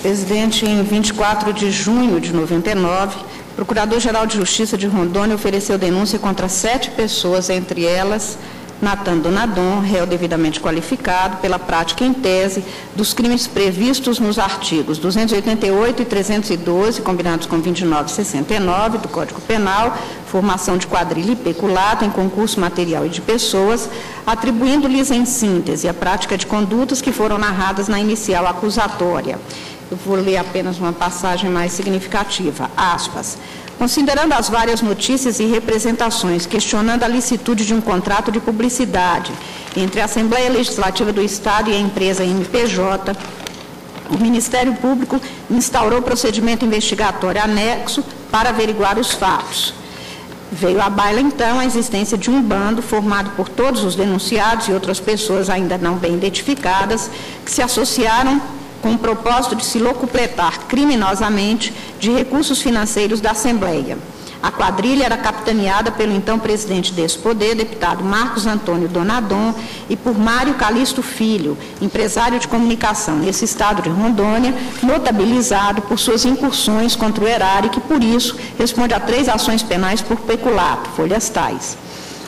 Presidente, em 24 de junho de 99, o Procurador-Geral de Justiça de Rondônia ofereceu denúncia contra 7 pessoas, entre elas Natan Donadon, réu devidamente qualificado pela prática em tese dos crimes previstos nos artigos 288 e 312, combinados com 29 e 69 do Código Penal, formação de quadrilha e peculato em concurso material e de pessoas, atribuindo-lhes em síntese a prática de condutas que foram narradas na inicial acusatória. Eu vou ler apenas uma passagem mais significativa, aspas. Considerando as várias notícias e representações questionando a licitude de um contrato de publicidade entre a Assembleia Legislativa do Estado e a empresa MPJ, o Ministério Público instaurou procedimento investigatório anexo para averiguar os fatos. Veio à baila, então, a existência de um bando formado por todos os denunciados e outras pessoas ainda não bem identificadas que se associaram com o propósito de se locupletar criminosamente de recursos financeiros da Assembleia. A quadrilha era capitaneada pelo então presidente desse poder, deputado Marcos Antônio Donadon, e por Mário Calixto Filho, empresário de comunicação nesse estado de Rondônia, notabilizado por suas incursões contra o erário, que por isso responde a 3 ações penais por peculato, folhas tais.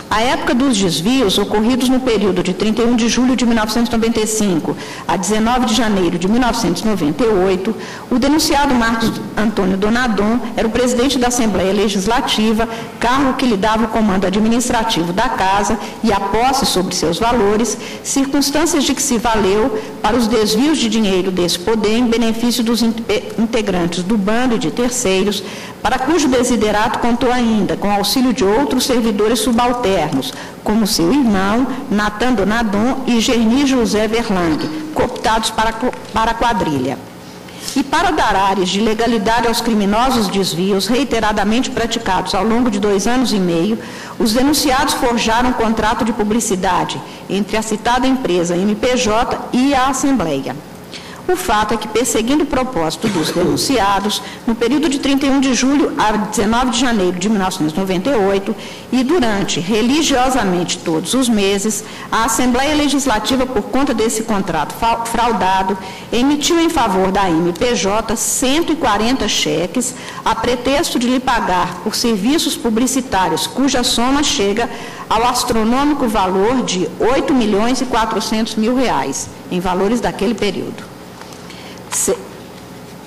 À época dos desvios ocorridos no período de 31 de julho de 1995 a 19 de janeiro de 1998, o denunciado Marcos Antônio Donadon era o presidente da Assembleia Legislativa, cargo que lhe dava o comando administrativo da Casa e a posse sobre seus valores, circunstâncias de que se valeu para os desvios de dinheiro desse poder em benefício dos integrantes do bando e de terceiros, para cujo desiderato contou ainda com auxílio de outros servidores subalternos, como seu irmão, Natan Donadon e Gerni José Verlang, cooptados para a quadrilha. E para dar áreas de legalidade aos criminosos desvios reiteradamente praticados ao longo de 2 anos e meio, os denunciados forjaram um contrato de publicidade entre a citada empresa MPJ e a Assembleia. O fato é que, perseguindo o propósito dos denunciados, no período de 31 de julho a 19 de janeiro de 1998 e durante religiosamente todos os meses, a Assembleia Legislativa, por conta desse contrato fraudado, emitiu em favor da MPJ 140 cheques a pretexto de lhe pagar por serviços publicitários cuja soma chega ao astronômico valor de R$ 8.400.000, em valores daquele período.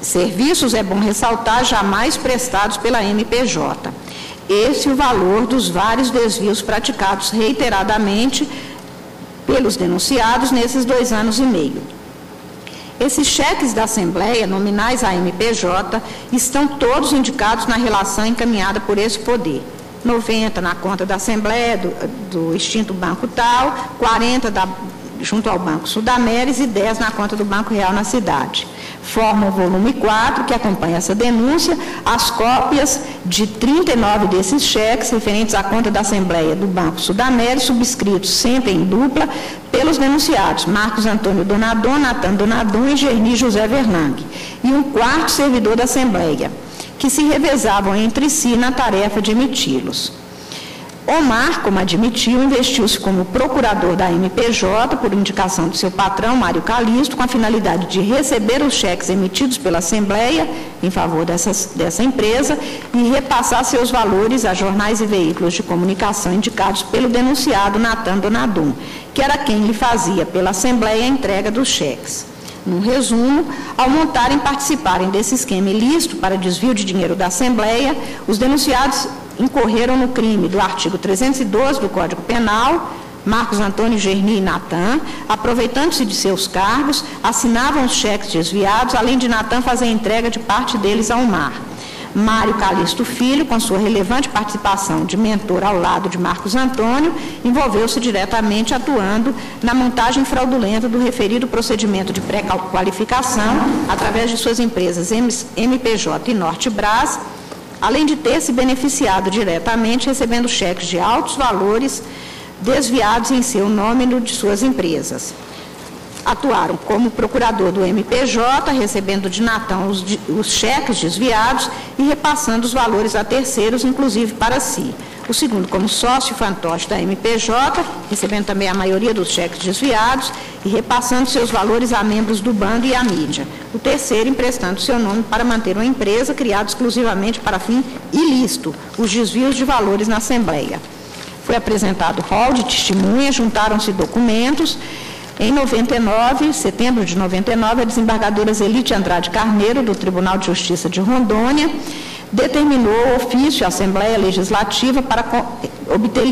Serviços, é bom ressaltar, jamais prestados pela MPJ. Esse é o valor dos vários desvios praticados reiteradamente pelos denunciados nesses 2 anos e meio. Esses cheques da Assembleia, nominais à MPJ, estão todos indicados na relação encaminhada por esse poder. 90 na conta da Assembleia do extinto Banco Tal, 40 junto ao Banco Sudameris e 10 na conta do Banco Real na cidade. Forma o volume 4, que acompanha essa denúncia, as cópias de 39 desses cheques referentes à conta da Assembleia do Banco Sudameris, subscritos sempre em dupla pelos denunciados Marcos Antônio Donadon, Natan Donadon e Gerni José Vernang, e um quarto servidor da Assembleia, que se revezavam entre si na tarefa de emiti-los. Omar, como admitiu, investiu-se como procurador da MPJ por indicação do seu patrão, Mário Calisto, com a finalidade de receber os cheques emitidos pela Assembleia em favor dessa empresa e repassar seus valores a jornais e veículos de comunicação indicados pelo denunciado Natan Donadon, que era quem lhe fazia pela Assembleia a entrega dos cheques. No resumo, ao montarem e participarem desse esquema ilícito para desvio de dinheiro da Assembleia, os denunciados incorreram no crime do artigo 312 do Código Penal. Marcos Antônio, Gerni e Natan, aproveitando-se de seus cargos, assinavam os cheques desviados, além de Natan fazer a entrega de parte deles ao Omar. Mário Calisto Filho, com sua relevante participação de mentor ao lado de Marcos Antônio, envolveu-se diretamente atuando na montagem fraudulenta do referido procedimento de pré-qualificação através de suas empresas MPJ e Nortebras, além de ter se beneficiado diretamente recebendo cheques de altos valores desviados em seu nome e no de suas empresas. Atuaram como procurador do MPJ, recebendo de Natan os cheques desviados e repassando os valores a terceiros, inclusive para si. O segundo, como sócio fantoche da MPJ, recebendo também a maioria dos cheques desviados e repassando seus valores a membros do bando e à mídia. O terceiro, emprestando seu nome para manter uma empresa criada exclusivamente para fim ilícito, os desvios de valores na Assembleia. Foi apresentado rol de testemunhas, juntaram-se documentos. Em setembro de 99, a desembargadora Zelite Andrade Carneiro, do Tribunal de Justiça de Rondônia, determinou o ofício à Assembleia Legislativa para obter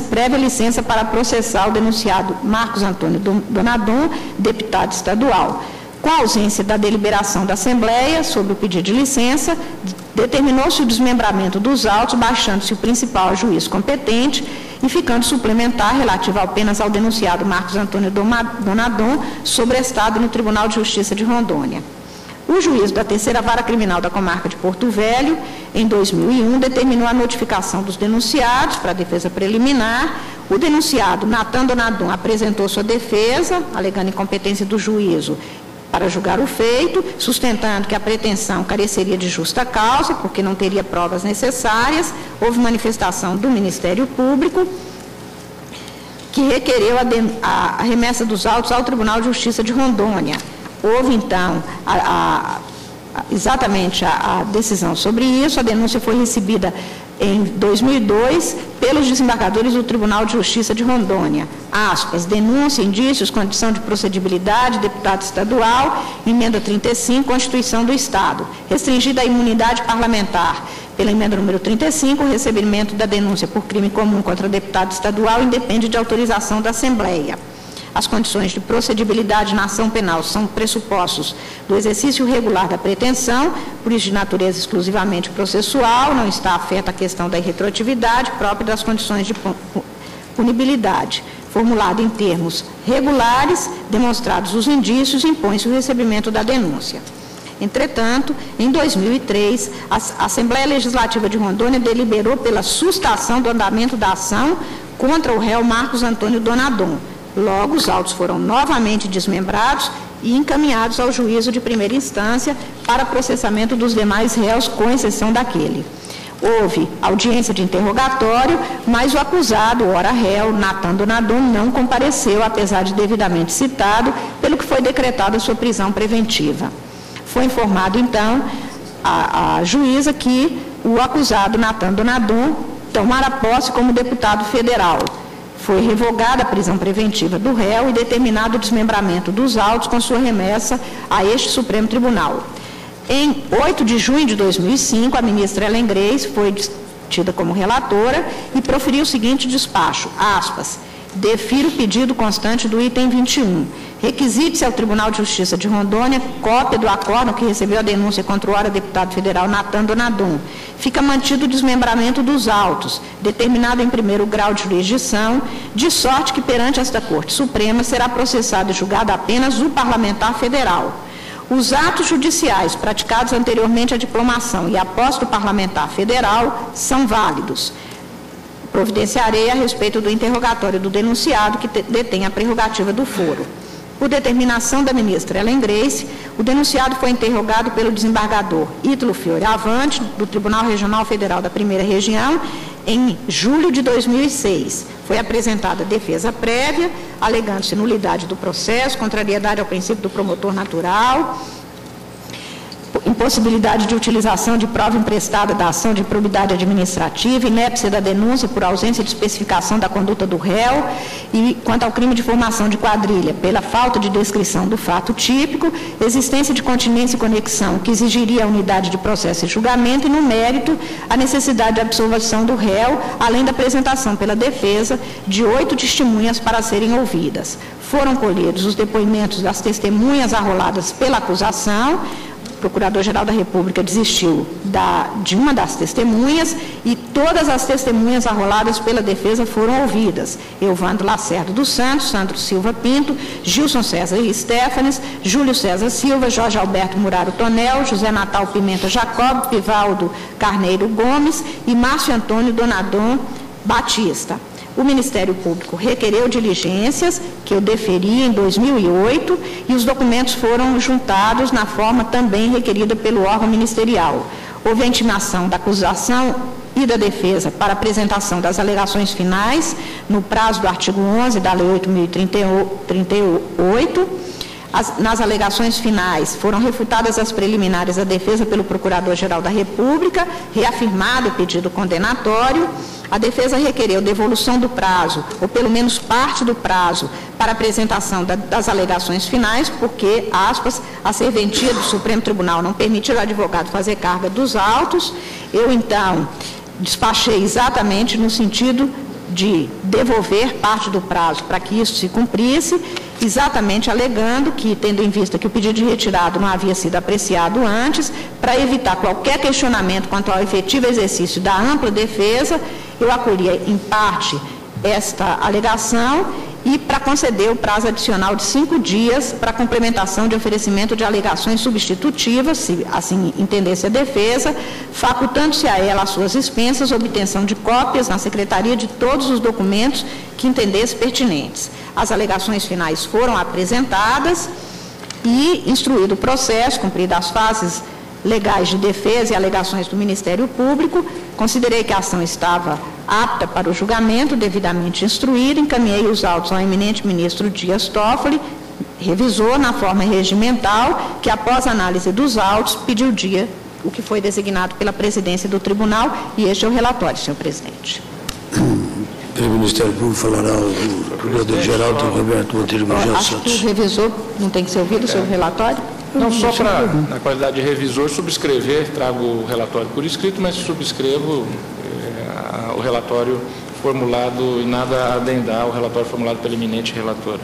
prévia licença para processar o denunciado Marcos Antônio Donadon, deputado estadual. Com a ausência da deliberação da Assembleia sobre o pedido de licença, determinou-se o desmembramento dos autos, baixando-se o principal juiz competente e ficando suplementar relativo apenas ao denunciado Marcos Antônio Donadon, sobreestado no Tribunal de Justiça de Rondônia. O juízo da terceira vara criminal da comarca de Porto Velho, em 2001, determinou a notificação dos denunciados para a defesa preliminar. O denunciado Natan Donadon apresentou sua defesa, alegando incompetência do juízo para julgar o feito, sustentando que a pretensão careceria de justa causa, porque não teria provas necessárias. Houve manifestação do Ministério Público, que requereu a remessa dos autos ao Tribunal de Justiça de Rondônia. Houve, então, exatamente a decisão sobre isso. A denúncia foi recebida em 2002 pelos desembargadores do Tribunal de Justiça de Rondônia. Aspas, denúncia, indícios, condição de procedibilidade, deputado estadual, emenda 35, Constituição do Estado. Restringida a imunidade parlamentar. Pela emenda número 35, o recebimento da denúncia por crime comum contra deputado estadual independe de autorização da Assembleia. As condições de procedibilidade na ação penal são pressupostos do exercício regular da pretensão, por isso de natureza exclusivamente processual, não está afeta a questão da irretroatividade própria das condições de punibilidade. Formulado em termos regulares, demonstrados os indícios, impõe-se o recebimento da denúncia. Entretanto, em 2003, a Assembleia Legislativa de Rondônia deliberou pela sustação do andamento da ação contra o réu Marcos Antônio Donadon. Logo, os autos foram novamente desmembrados e encaminhados ao juízo de primeira instância para processamento dos demais réus, com exceção daquele. Houve audiência de interrogatório, mas o acusado, ora réu, Natan Donadon, não compareceu, apesar de devidamente citado, pelo que foi decretada a sua prisão preventiva. Foi informado, então, a juíza que o acusado, Natan Donadon, tomara posse como deputado federal. Foi revogada a prisão preventiva do réu e determinado o desmembramento dos autos com sua remessa a este Supremo Tribunal. Em 8 de junho de 2005, a ministra Helen Grace foi tida como relatora e proferiu o seguinte despacho, aspas, defiro o pedido constante do item 21. Requisite-se ao Tribunal de Justiça de Rondônia cópia do acórdão que recebeu a denúncia contra o ora deputado federal Natan Donadon. Fica mantido o desmembramento dos autos, determinado em primeiro grau de jurisdição, de sorte que perante esta Corte Suprema será processado e julgado apenas o parlamentar federal. Os atos judiciais praticados anteriormente à diplomação e após do parlamentar federal são válidos. Providenciarei a respeito do interrogatório do denunciado que detém a prerrogativa do foro. Por determinação da ministra Ellen Grace, o denunciado foi interrogado pelo desembargador Ítalo Fioravante, do Tribunal Regional Federal da Primeira Região, em julho de 2006. Foi apresentada defesa prévia, alegando-se nulidade do processo, contrariedade ao princípio do promotor natural, impossibilidade de utilização de prova emprestada da ação de improbidade administrativa, inépcia da denúncia por ausência de especificação da conduta do réu e, quanto ao crime de formação de quadrilha, pela falta de descrição do fato típico, existência de continência e conexão que exigiria a unidade de processo e julgamento e, no mérito, a necessidade de absolvição do réu, além da apresentação pela defesa de 8 testemunhas para serem ouvidas. Foram colhidos os depoimentos das testemunhas arroladas pela acusação. O Procurador-Geral da República desistiu de uma das testemunhas e todas as testemunhas arroladas pela defesa foram ouvidas. Euvandro Lacerda dos Santos, Sandro Silva Pinto, Gilson César Stefanes, Júlio César Silva, Jorge Alberto Muraro Tonel, José Natal Pimenta Jacob, Pivaldo Carneiro Gomes e Márcio Antônio Donadon Batista. O Ministério Público requereu diligências, que eu deferi em 2008, e os documentos foram juntados na forma também requerida pelo órgão ministerial. Houve a intimação da acusação e da defesa para apresentação das alegações finais, no prazo do artigo 11 da Lei 8.038. Nas alegações finais foram refutadas as preliminares da defesa pelo Procurador-Geral da República, reafirmado o pedido condenatório. A defesa requereu devolução do prazo, ou pelo menos parte do prazo, para apresentação das alegações finais, porque, aspas, a serventia do Supremo Tribunal não permitiu ao advogado fazer carga dos autos. Eu, então, despachei exatamente no sentido de devolver parte do prazo para que isso se cumprisse, exatamente alegando que, tendo em vista que o pedido de retirada não havia sido apreciado antes, para evitar qualquer questionamento quanto ao efetivo exercício da ampla defesa, eu acolhi em parte esta alegação e para conceder o prazo adicional de 5 dias para complementação de oferecimento de alegações substitutivas, se assim entendesse a defesa, facultando-se a ela, às suas expensas, obtenção de cópias na Secretaria de todos os documentos que entendesse pertinentes. As alegações finais foram apresentadas e, instruído o processo, cumpridas as fases legais de defesa e alegações do Ministério Público, considerei que a ação estava apta para o julgamento, devidamente instruída, encaminhei os autos ao eminente ministro Dias Toffoli, revisor na forma regimental, que após análise dos autos pediu o que foi designado pela presidência do tribunal, e este é o relatório, senhor presidente. Pelo Ministério Público falará o Procurador-Geral Roberto Monteiro Gurgel Santos. Acho que o revisor não tem que ser ouvido sobre o relatório? Não, só para, na qualidade de revisor, subscrever, trago o relatório por escrito, mas subscrevo o relatório formulado e nada a adendar ao relatório formulado pelo eminente relator.